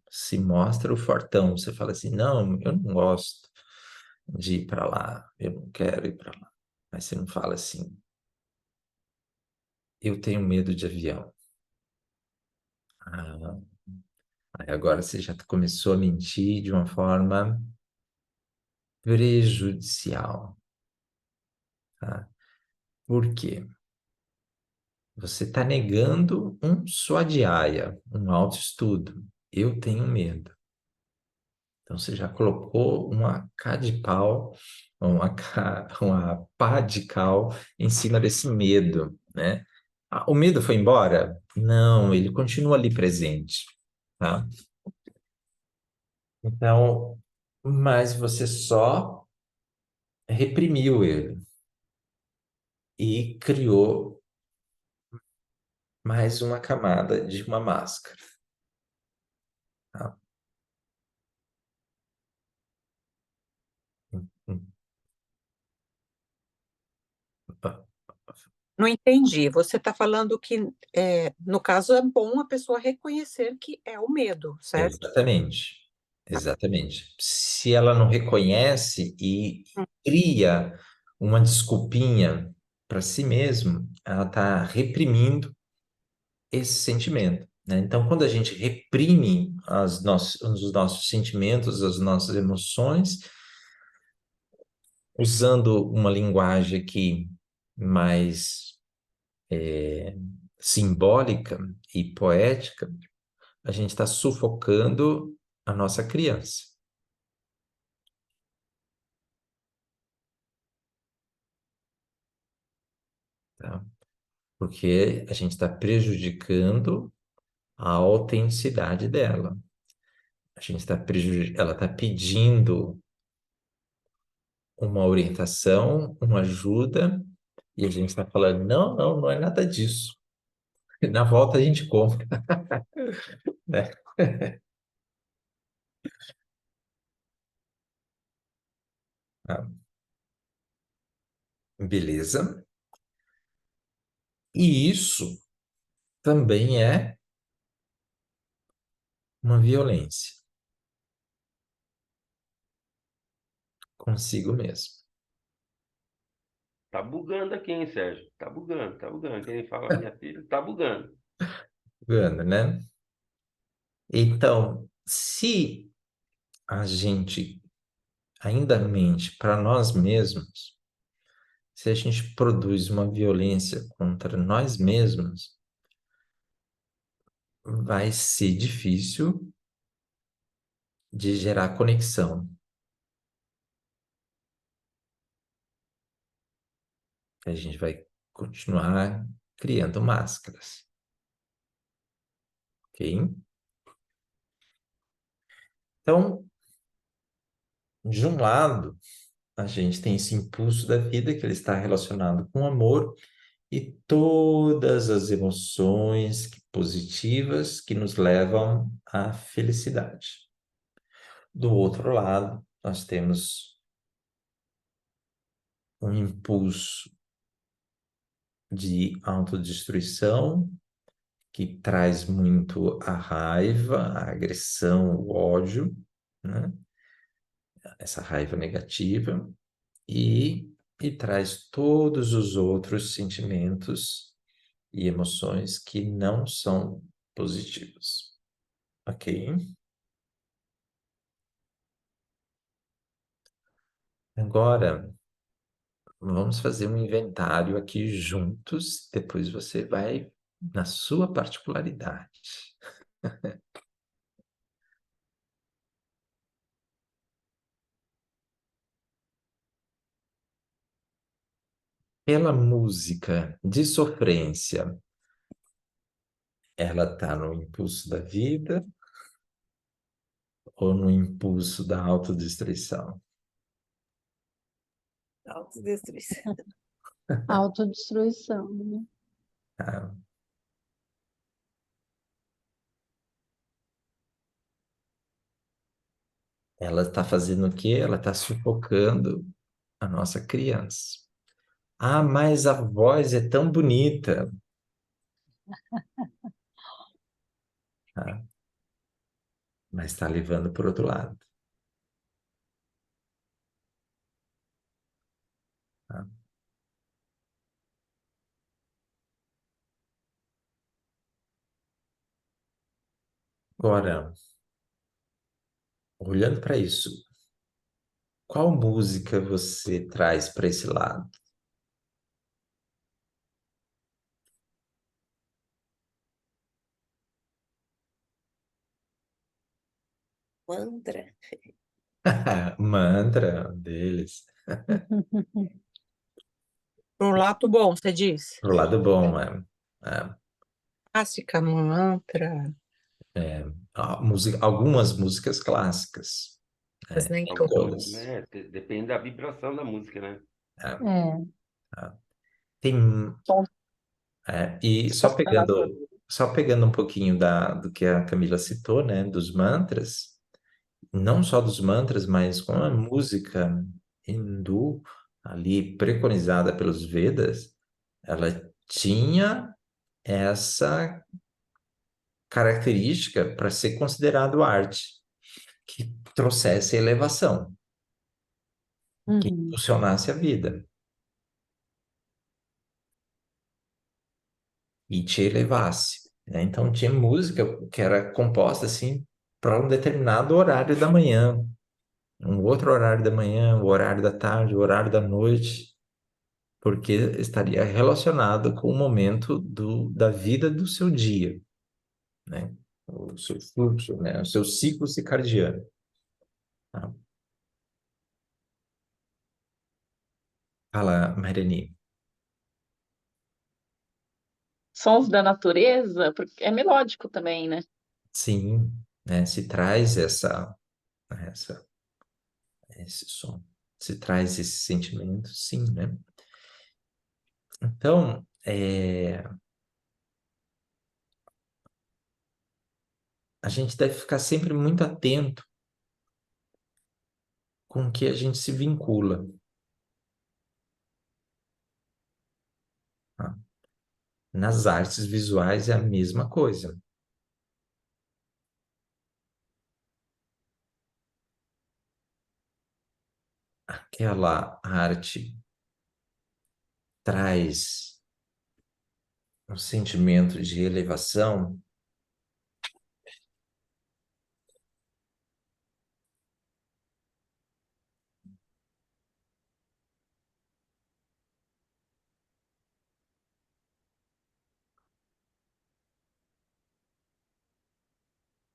[SPEAKER 2] se mostra o fortão, você fala assim, não, eu não gosto de ir para lá, eu não quero ir para lá. Mas você não fala assim, eu tenho medo de avião. Ah, aí agora você já começou a mentir de uma forma prejudicial, tá? Por quê? Você está negando um swadhyaya, um autoestudo. Eu tenho medo. Então você já colocou uma K de pau, uma pá de cal em cima desse medo, né? Ah, o medo foi embora? Não, ele continua ali presente, tá? Então, mas você só reprimiu ele e criou mais uma camada de uma máscara, tá? Hum, hum.
[SPEAKER 1] Não entendi. Você está falando que, no caso, é bom a pessoa reconhecer que é o medo, certo?
[SPEAKER 2] Exatamente, exatamente. Se ela não reconhece e
[SPEAKER 1] Hum.
[SPEAKER 2] cria uma desculpinha para si mesma, ela está reprimindo esse sentimento, né? Então, quando a gente reprime os nossos sentimentos, as nossas emoções, usando uma linguagem aqui mais simbólica e poética, a gente está sufocando a nossa criança. Tá? Porque a gente está prejudicando a autenticidade dela. A gente está ela está pedindo, uma orientação, uma ajuda, e a gente está falando, não, não, não é nada disso. Na volta a gente compra, né? Ah, beleza. E isso também é uma violência consigo mesmo.
[SPEAKER 5] Tá bugando aqui, hein, Sérgio? Tá bugando, tá bugando. Quem fala minha filha, tá bugando.
[SPEAKER 2] Vendo, né? Então, se a gente ainda mente para nós mesmos, se a gente produz uma violência contra nós mesmos, vai ser difícil de gerar conexão. A gente vai continuar criando máscaras, ok? Então, de um lado, a gente tem esse impulso da vida que ele está relacionado com o amor e todas as emoções positivas que nos levam à felicidade. Do outro lado, nós temos um impulso de autodestruição que traz muito a raiva, a agressão, o ódio, né? Essa raiva negativa, e traz todos os outros sentimentos e emoções que não são positivos. Ok? Agora, vamos fazer um inventário aqui juntos, depois você vai na sua particularidade. Pela música de sofrência, ela está no impulso da vida ou no impulso da autodestruição?
[SPEAKER 3] Autodestruição.
[SPEAKER 4] Autodestruição, né?
[SPEAKER 2] Tá? Ela está fazendo o quê? Ela está sufocando a nossa criança. Ah, mas a voz é tão bonita. Tá? Mas está levando por outro lado. Tá? Agora, olhando para isso, qual música você traz para esse lado?
[SPEAKER 3] Mantra.
[SPEAKER 2] Mantra deles.
[SPEAKER 1] Pro lado bom, você diz?
[SPEAKER 2] Pro lado bom, é,
[SPEAKER 1] Clássica, mantra,
[SPEAKER 2] algumas músicas clássicas.
[SPEAKER 1] mas nem
[SPEAKER 2] Nem
[SPEAKER 1] todas.
[SPEAKER 2] todas.
[SPEAKER 5] Depende da vibração da música, né?
[SPEAKER 4] É,
[SPEAKER 2] Tem,
[SPEAKER 6] Bom,
[SPEAKER 2] e só pegando um pouquinho do que a Camila citou, né, dos mantras, não só dos mantras, mas com a música hindu ali preconizada pelos Vedas, ela tinha essa característica para ser considerado arte, que trouxesse elevação, que
[SPEAKER 4] uhum.
[SPEAKER 2] impulsionasse a vida e te elevasse, né? Então tinha música que era composta assim para um determinado horário da manhã, um outro horário da manhã, o horário da tarde, o horário da noite, porque estaria relacionado com o momento da vida do seu dia, né? O seu fluxo, né? O seu ciclo circadiano. Tá? Fala, Mairani.
[SPEAKER 6] sons da natureza, porque é melódico também, né?
[SPEAKER 2] Sim, né? Se traz esse som. se traz esse sentimento, sim, né? Então, a gente deve ficar sempre muito atento com o que a gente se vincula. Tá? Nas artes visuais é a mesma coisa. Aquela arte traz um sentimento de elevação,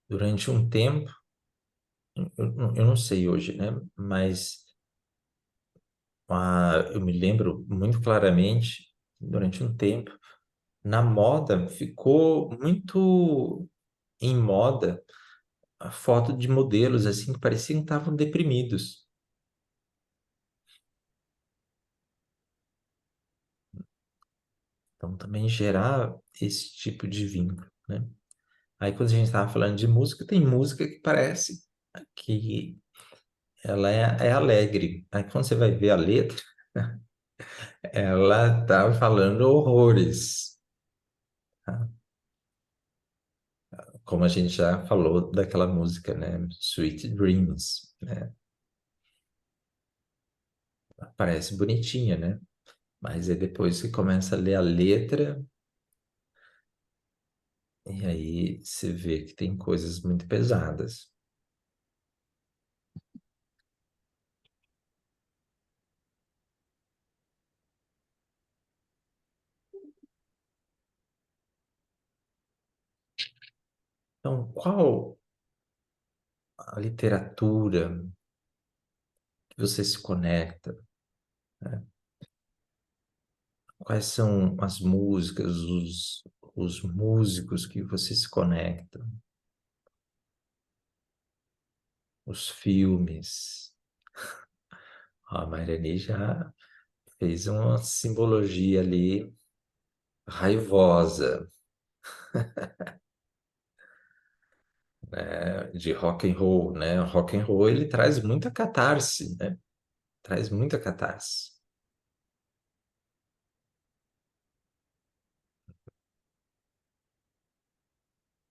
[SPEAKER 2] durante um tempo, eu não sei hoje, né? Mas eu me lembro muito claramente, durante um tempo, na moda, ficou muito em moda a foto de modelos assim que pareciam que estavam deprimidos. Então, também gerar esse tipo de vínculo, né? Aí, quando a gente estava falando de música, tem música que parece que ela é alegre. Aí, quando você vai ver a letra, ela tá falando horrores, tá? Como a gente já falou daquela música, né? Sweet Dreams, né? Parece bonitinha, né? Mas aí depois que começa a ler a letra, e aí você vê que tem coisas muito pesadas. Então, qual a literatura que você se conecta, né? Quais são as músicas, os músicos que você se conecta, os filmes? A Mariane já fez uma simbologia ali raivosa, né, de rock and roll, né? O rock and roll ele traz muita catarse, né? Traz muita catarse.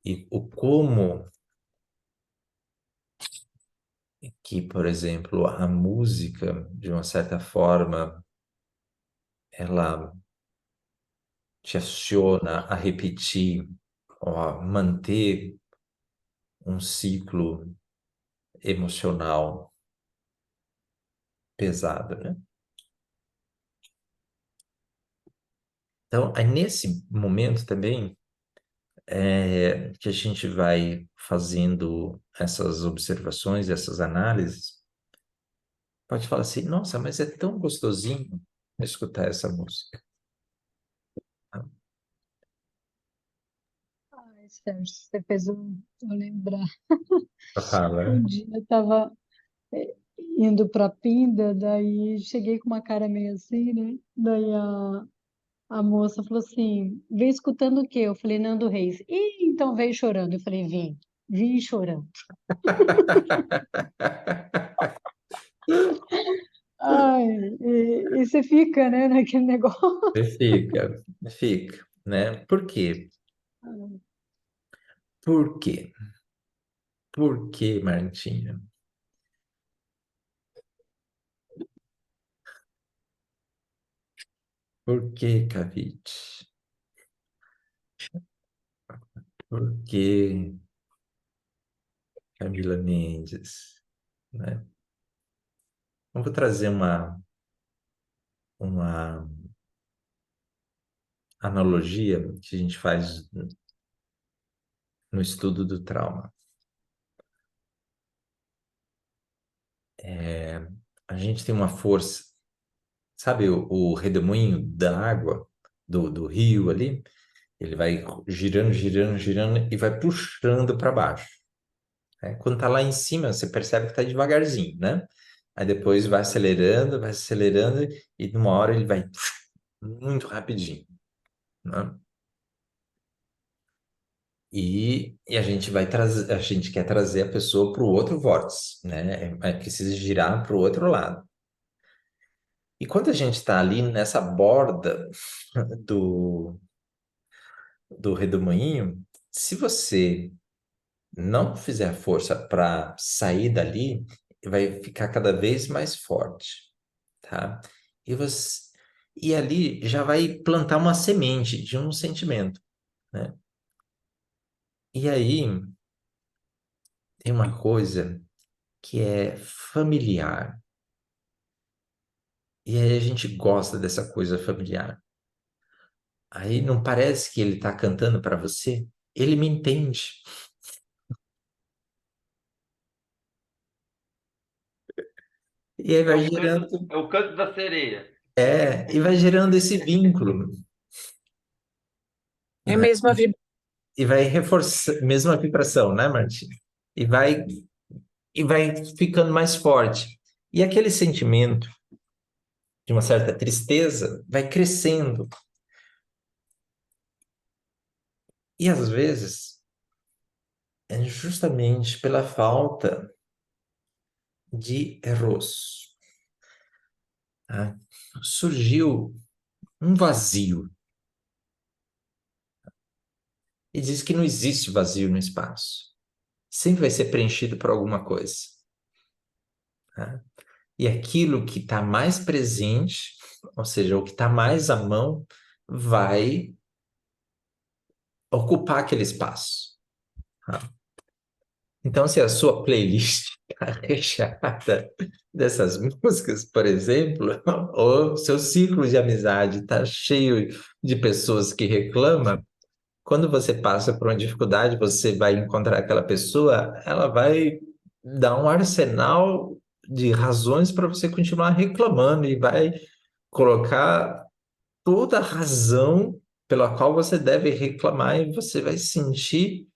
[SPEAKER 2] E o como que, por exemplo, a música, de uma certa forma, ela te aciona a repetir, ou a manter um ciclo emocional pesado, né? Então, é nesse momento também que a gente vai fazendo essas observações, essas análises, pode falar assim, nossa, mas é tão gostosinho escutar essa música.
[SPEAKER 4] Ai, Sérgio, você fez eu lembrar.
[SPEAKER 2] Fala.
[SPEAKER 4] Um dia eu estava indo para Pinda, daí cheguei com uma cara meio assim, né? Daí a moça falou assim: vem escutando o quê? Eu falei: Nando Reis. E então veio chorando. Eu falei: vim chorando. Ai, e você fica, né, naquele negócio.
[SPEAKER 2] Fica, fica, né? Por quê? Por quê? Por quê, Martinha? Por quê, Cavite? Por quê, Camila Mendes? Né? Eu vou trazer uma analogia que a gente faz no estudo do trauma. A gente tem uma força, sabe o redemoinho da água, do rio ali? Ele vai girando, girando, girando e vai puxando para baixo. Né? Quando está lá em cima, você percebe que está devagarzinho, né? Aí depois vai acelerando, e numa hora ele vai muito rapidinho, né? E a gente quer trazer a pessoa para o outro vórtice, né? Precisa girar para o outro lado. E quando a gente está ali nessa borda do, do redemoinho, se você não fizer força para sair dali, vai ficar cada vez mais forte, tá? E você e ali já vai plantar uma semente de um sentimento, né? E aí tem uma coisa que é familiar. E aí a gente gosta dessa coisa familiar. Aí não parece que ele está cantando para você? Ele me entende. E aí vai gerando,
[SPEAKER 5] É o canto da sereia.
[SPEAKER 2] e vai gerando esse vínculo,
[SPEAKER 1] É
[SPEAKER 2] né?
[SPEAKER 1] mesmo a
[SPEAKER 2] E vai reforçando, mesma vibração, né, Martim? E vai, e vai ficando mais forte. E aquele sentimento de uma certa tristeza vai crescendo. E às vezes é justamente pela falta de eros, tá? Surgiu um vazio. E diz que não existe vazio no espaço. Sempre vai ser preenchido por alguma coisa, tá? E aquilo que está mais presente, ou seja, o que está mais à mão, vai ocupar aquele espaço, tá? Então, se a sua playlist está recheada dessas músicas, por exemplo, ou seu ciclo de amizade está cheio de pessoas que reclamam, quando você passa por uma dificuldade, você vai encontrar aquela pessoa, ela vai dar um arsenal de razões para você continuar reclamando e vai colocar toda a razão pela qual você deve reclamar e você vai se sentir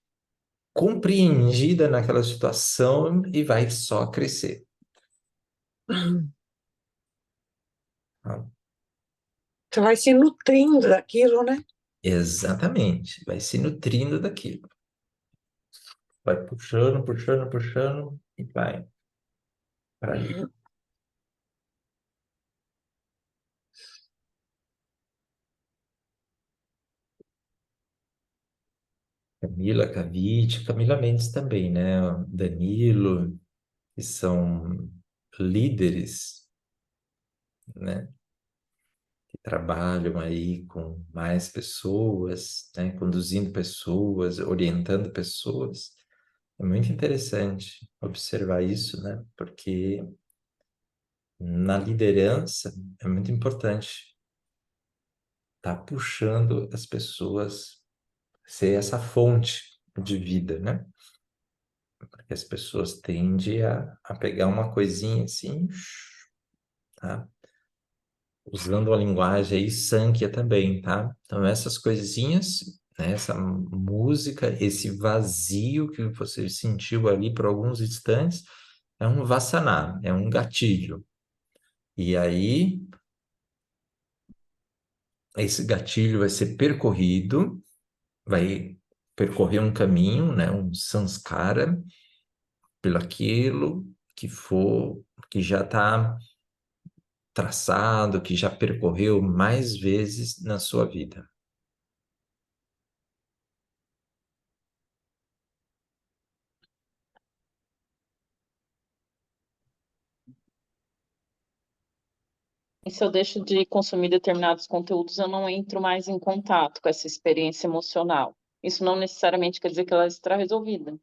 [SPEAKER 2] compreendida naquela situação e vai só crescer, tá?
[SPEAKER 1] Você vai se nutrindo daquilo, né?
[SPEAKER 2] Exatamente, vai se nutrindo daquilo. Vai puxando, puxando, puxando e vai para ali. Camila Cavite, Camila Mendes também, né? Danilo, que são líderes, né? Que trabalham aí com mais pessoas, né? Conduzindo pessoas, orientando pessoas. É muito interessante observar isso, né? Porque na liderança é muito importante estar puxando as pessoas, ser essa fonte de vida, né? Porque as pessoas tendem a pegar uma coisinha assim, tá? Usando a linguagem aí Sankhya também, tá? Então essas coisinhas, né? Essa música, esse vazio que você sentiu ali por alguns instantes, é um vasana, é um gatilho. E aí, esse gatilho vai ser percorrido, vai percorrer um caminho, né? Um samskara, pelo aquilo que for, que já está traçado, que já percorreu mais vezes na sua vida.
[SPEAKER 6] E se eu deixo de consumir determinados conteúdos, eu não entro mais em contato com essa experiência emocional. Isso não necessariamente quer dizer que ela está resolvida.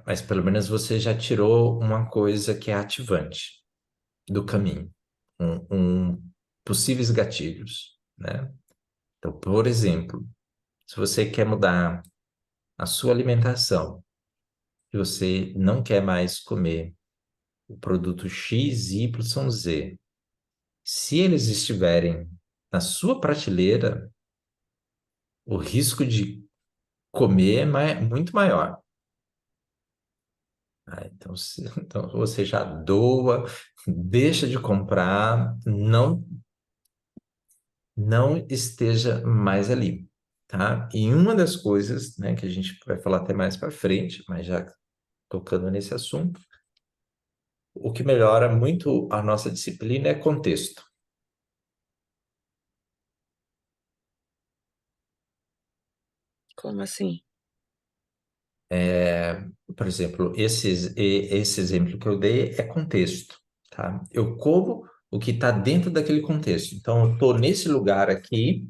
[SPEAKER 2] Mas pelo menos você já tirou uma coisa que é ativante do caminho, possíveis gatilhos, né? Então, por exemplo, se você quer mudar a sua alimentação, e você não quer mais comer o produto X, Y, Z, se eles estiverem na sua prateleira, o risco de comer é muito maior, Então, então você já doa, deixa de comprar, não esteja mais ali, tá? E uma das coisas, né, que a gente vai falar até mais para frente, mas já tocando nesse assunto, o que melhora muito a nossa disciplina é contexto.
[SPEAKER 1] Como assim?
[SPEAKER 2] Por exemplo, esse exemplo que eu dei é contexto, tá? Eu como o que está dentro daquele contexto. Então, eu estou nesse lugar aqui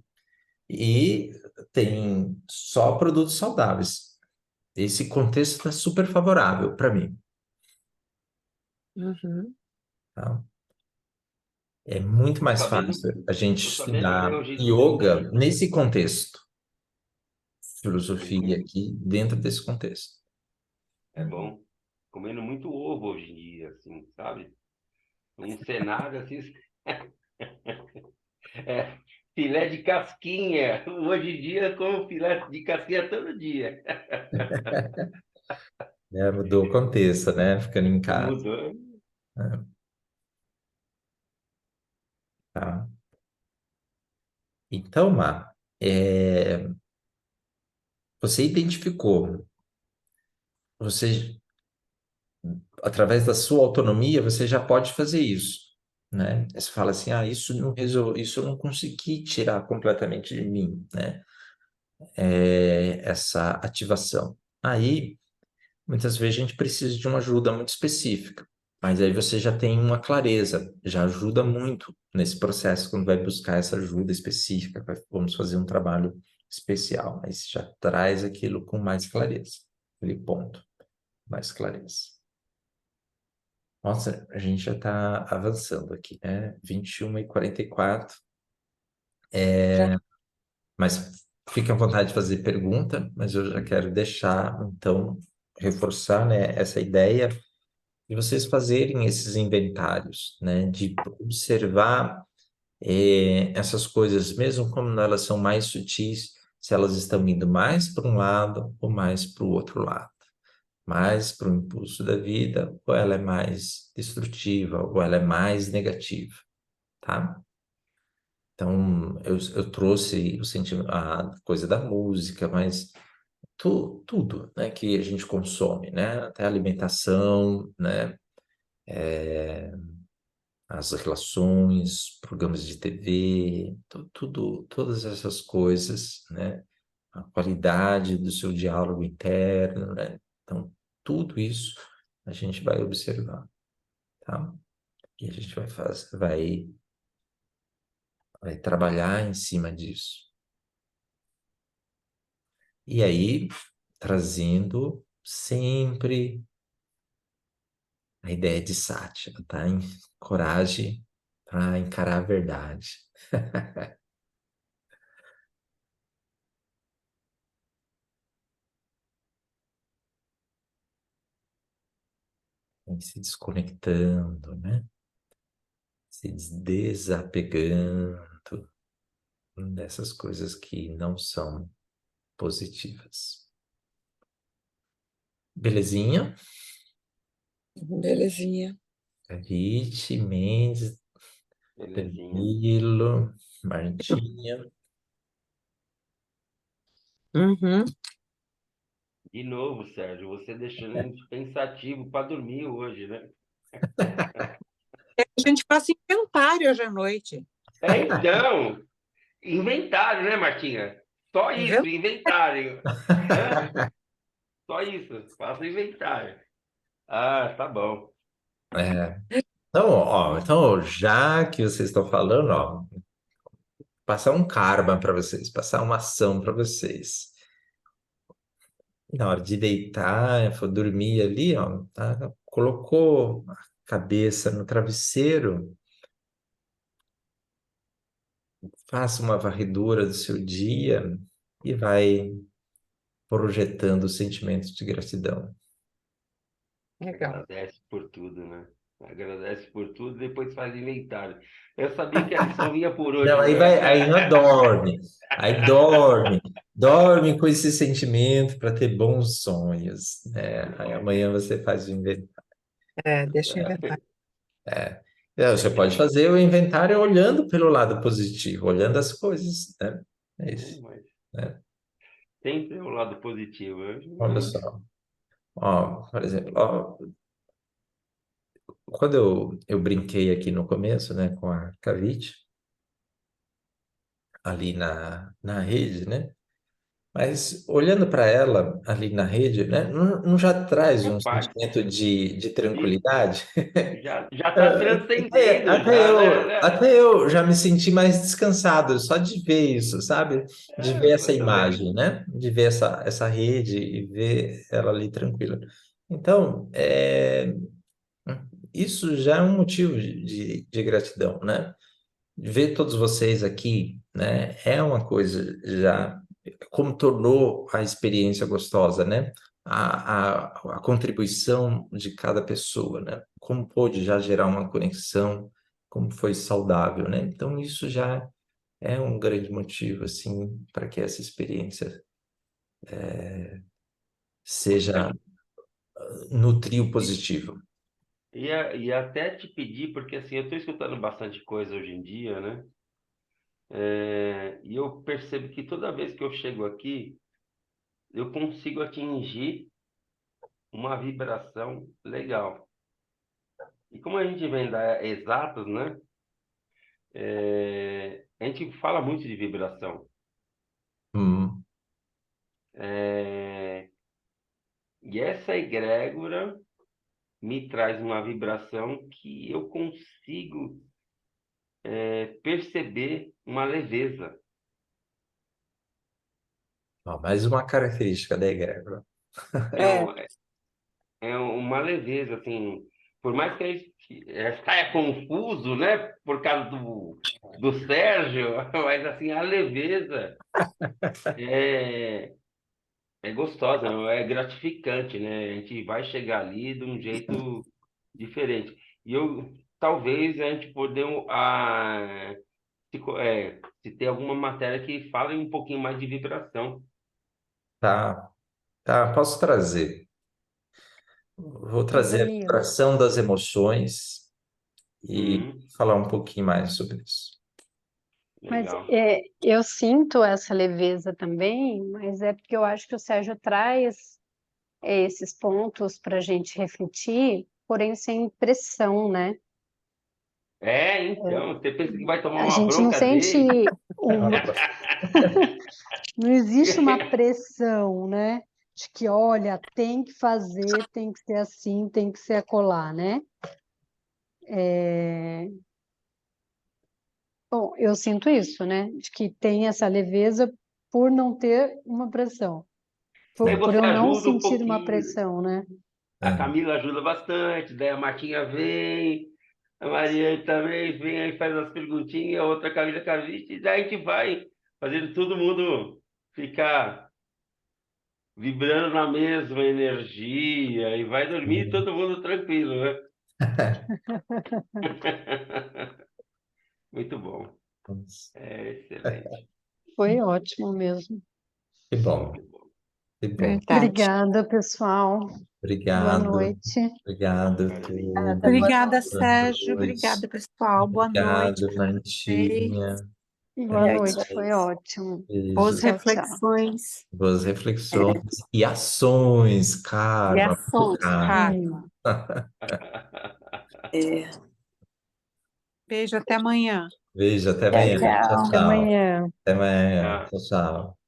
[SPEAKER 2] e tem só produtos saudáveis. Esse contexto está super favorável para mim,
[SPEAKER 1] Uhum.
[SPEAKER 2] tá? É muito mais fácil a gente
[SPEAKER 5] Tô sabendo que
[SPEAKER 2] estudar
[SPEAKER 5] hoje em
[SPEAKER 2] yoga
[SPEAKER 5] dia
[SPEAKER 2] nesse contexto, filosofia
[SPEAKER 5] uhum,
[SPEAKER 2] aqui dentro desse contexto.
[SPEAKER 5] é bom. Comendo muito ovo hoje em dia, assim, sabe? Um cenário assim, é, filé de casquinha. Hoje em dia, como filé de casquinha todo dia.
[SPEAKER 2] Né? Mudou o contexto, né? Ficando em casa,
[SPEAKER 5] Mudou.
[SPEAKER 2] né? Tá? Então, Má, você identificou, você, através da sua autonomia, você já pode fazer isso, né? Você fala assim, isso não isso eu não consegui tirar completamente de mim, né? Essa ativação. Aí, muitas vezes a gente precisa de uma ajuda muito específica, mas aí você já tem uma clareza, já ajuda muito nesse processo quando vai buscar essa ajuda específica, vamos fazer um trabalho especial, aí você já traz aquilo com mais clareza, aquele ponto, mais clareza. Nossa, a gente já está avançando aqui, né? 21h44,
[SPEAKER 1] Já
[SPEAKER 2] mas fique à vontade de fazer pergunta, mas eu já quero deixar, então, reforçar, né, essa ideia de vocês fazerem esses inventários, né, de observar essas coisas, mesmo quando elas são mais sutis, se elas estão indo mais para um lado ou mais para o outro lado, mais para o impulso da vida, ou ela é mais destrutiva, ou ela é mais negativa, tá? Então, eu trouxe o sentimento, a coisa da música, mas tudo, né, que a gente consome, né, até a alimentação, né, as relações, programas de TV, tudo, todas essas coisas, né? A qualidade do seu diálogo interno, né? Então, tudo isso a gente vai observar, tá? E a gente vai trabalhar em cima disso. E aí, trazendo sempre a ideia de sátira, tá? Coragem para encarar a verdade. E se desconectando, né? Se desapegando dessas coisas que não são positivas. Belezinha?
[SPEAKER 1] belezinha.
[SPEAKER 2] Rite, Mendes,
[SPEAKER 5] Belezinha.
[SPEAKER 2] Danilo, Martinha.
[SPEAKER 1] Uhum.
[SPEAKER 5] De novo, Sérgio, você deixando a gente pensativo para dormir hoje, né?
[SPEAKER 1] A gente passa inventário hoje à noite.
[SPEAKER 5] Então, inventário, né, Martinha? Só isso,
[SPEAKER 1] Inven-
[SPEAKER 5] inventário. Hã? Só isso, faça inventário. Ah, tá bom.
[SPEAKER 2] É. Então, então, já que vocês estão falando, passar um karma para vocês, passar uma ação para vocês. Na hora de deitar, for dormir ali, tá? Colocou a cabeça no travesseiro, faça uma varredura do seu dia e vai projetando sentimentos de gratidão.
[SPEAKER 1] Legal.
[SPEAKER 5] Agradece por tudo, né? Agradece por tudo, depois faz inventário. Eu sabia que a lição vinha por
[SPEAKER 2] Não,
[SPEAKER 5] último.
[SPEAKER 2] aí vai, aí não dorme. Aí dorme com esse sentimento para ter bons sonhos, né? Aí amanhã você faz o inventário.
[SPEAKER 1] Deixa eu inventar.
[SPEAKER 2] Você pode fazer o inventário olhando pelo lado positivo, olhando as coisas, né? É isso,
[SPEAKER 5] Mas
[SPEAKER 2] né?
[SPEAKER 5] sempre é o lado positivo.
[SPEAKER 2] Olha só, ó, por exemplo, ó, quando eu brinquei aqui no começo, né, com a Cavite, ali na rede, né? Mas olhando para ela ali na rede, né, não já traz
[SPEAKER 5] É
[SPEAKER 2] um
[SPEAKER 5] parte.
[SPEAKER 2] sentimento de
[SPEAKER 5] E
[SPEAKER 2] tranquilidade?
[SPEAKER 5] já está
[SPEAKER 2] Até,
[SPEAKER 5] transcendendo,
[SPEAKER 2] até
[SPEAKER 5] já,
[SPEAKER 2] eu,
[SPEAKER 5] né?
[SPEAKER 2] até eu já me senti mais descansado só de ver isso, sabe? De ver essa
[SPEAKER 5] Eu também.
[SPEAKER 2] imagem, né? De ver essa rede e ver ela ali tranquila. Então, isso já é um motivo de gratidão, né? Ver todos vocês aqui, né? É uma coisa já, como tornou a experiência gostosa, né? A contribuição de cada pessoa, né? Como pôde já gerar uma conexão, como foi saudável, né? Então, isso já é um grande motivo, assim, para que essa experiência seja no trio positivo.
[SPEAKER 5] E até te pedir, porque assim, eu estou escutando bastante coisa hoje em dia, né? E eu percebo que toda vez que eu chego aqui, eu consigo atingir uma vibração legal. E como a gente vem da exatos, né? A gente fala muito de vibração.
[SPEAKER 2] Hum,
[SPEAKER 5] É, e essa egrégora me traz uma vibração que eu consigo perceber uma leveza.
[SPEAKER 2] ó, mais uma característica da egrégora.
[SPEAKER 5] É, um- é uma leveza, assim, por mais que a gente saia confuso, né, por causa do Sérgio, mas assim, a leveza é, é gostosa, é gratificante, né? A gente vai chegar ali de um jeito diferente. E eu, talvez a gente poder, se ter alguma matéria que fale um pouquinho mais de vibração.
[SPEAKER 2] Tá, tá, posso trazer. Vou trazer a
[SPEAKER 4] Danilo.
[SPEAKER 2] vibração das emoções e
[SPEAKER 5] Hum,
[SPEAKER 2] falar um pouquinho mais sobre isso.
[SPEAKER 4] Mas
[SPEAKER 5] legal.
[SPEAKER 4] eu sinto essa leveza também, mas é porque eu acho que o Sérgio traz esses pontos para a gente refletir, porém sem pressão, né?
[SPEAKER 5] Então, você pensa que vai tomar
[SPEAKER 4] A
[SPEAKER 5] uma
[SPEAKER 4] gente não
[SPEAKER 5] bronca
[SPEAKER 4] sente
[SPEAKER 5] dele?
[SPEAKER 4] uma, não existe uma pressão, né? De que, olha, tem que fazer, tem que ser assim, tem que ser acolá, né? Bom, eu sinto isso, né? De que tem essa leveza por não ter uma pressão,
[SPEAKER 5] Daí
[SPEAKER 4] por
[SPEAKER 5] você
[SPEAKER 4] eu não
[SPEAKER 5] ajuda um
[SPEAKER 4] sentir uma
[SPEAKER 5] pouquinho.
[SPEAKER 4] pressão, né?
[SPEAKER 5] A
[SPEAKER 2] Ah,
[SPEAKER 5] Camila ajuda bastante, daí a Martinha vem, a Maria também vem aí faz as perguntinhas, a outra Camila Cavite, e daí a gente vai fazendo todo mundo ficar vibrando na mesma energia e vai dormir todo mundo tranquilo, né? Muito bom. É excelente.
[SPEAKER 4] Foi ótimo mesmo.
[SPEAKER 2] que bom,
[SPEAKER 5] Muito bom.
[SPEAKER 2] que bom.
[SPEAKER 1] Verdade.
[SPEAKER 4] Obrigada, pessoal. Boa
[SPEAKER 2] Obrigado,
[SPEAKER 4] noite.
[SPEAKER 2] obrigado,
[SPEAKER 5] Carolina.
[SPEAKER 4] Obrigada, boa
[SPEAKER 2] tudo.
[SPEAKER 1] Obrigada,
[SPEAKER 4] noite.
[SPEAKER 2] Boa
[SPEAKER 1] Sérgio.
[SPEAKER 2] noite.
[SPEAKER 1] Obrigada, pessoal. Boa noite
[SPEAKER 2] Obrigado,
[SPEAKER 1] para vocês.
[SPEAKER 2] Nantinha. Até
[SPEAKER 4] Boa
[SPEAKER 1] E aí,
[SPEAKER 4] noite, foi
[SPEAKER 2] mais.
[SPEAKER 4] ótimo.
[SPEAKER 1] boas
[SPEAKER 2] Beijo.
[SPEAKER 4] Tchau, tchau.
[SPEAKER 1] reflexões
[SPEAKER 2] Boas reflexões e ações,
[SPEAKER 1] e
[SPEAKER 2] karma, muito
[SPEAKER 1] ações,
[SPEAKER 2] karma.
[SPEAKER 1] karma.
[SPEAKER 4] Sim.
[SPEAKER 1] Beijo, até amanhã.
[SPEAKER 2] Beijo, até
[SPEAKER 3] Tchau,
[SPEAKER 2] amanhã. Tchau,
[SPEAKER 3] tchau.
[SPEAKER 4] Até
[SPEAKER 2] tchau.
[SPEAKER 4] amanhã.
[SPEAKER 2] Até amanhã.
[SPEAKER 5] Tá.
[SPEAKER 2] Tchau, tchau.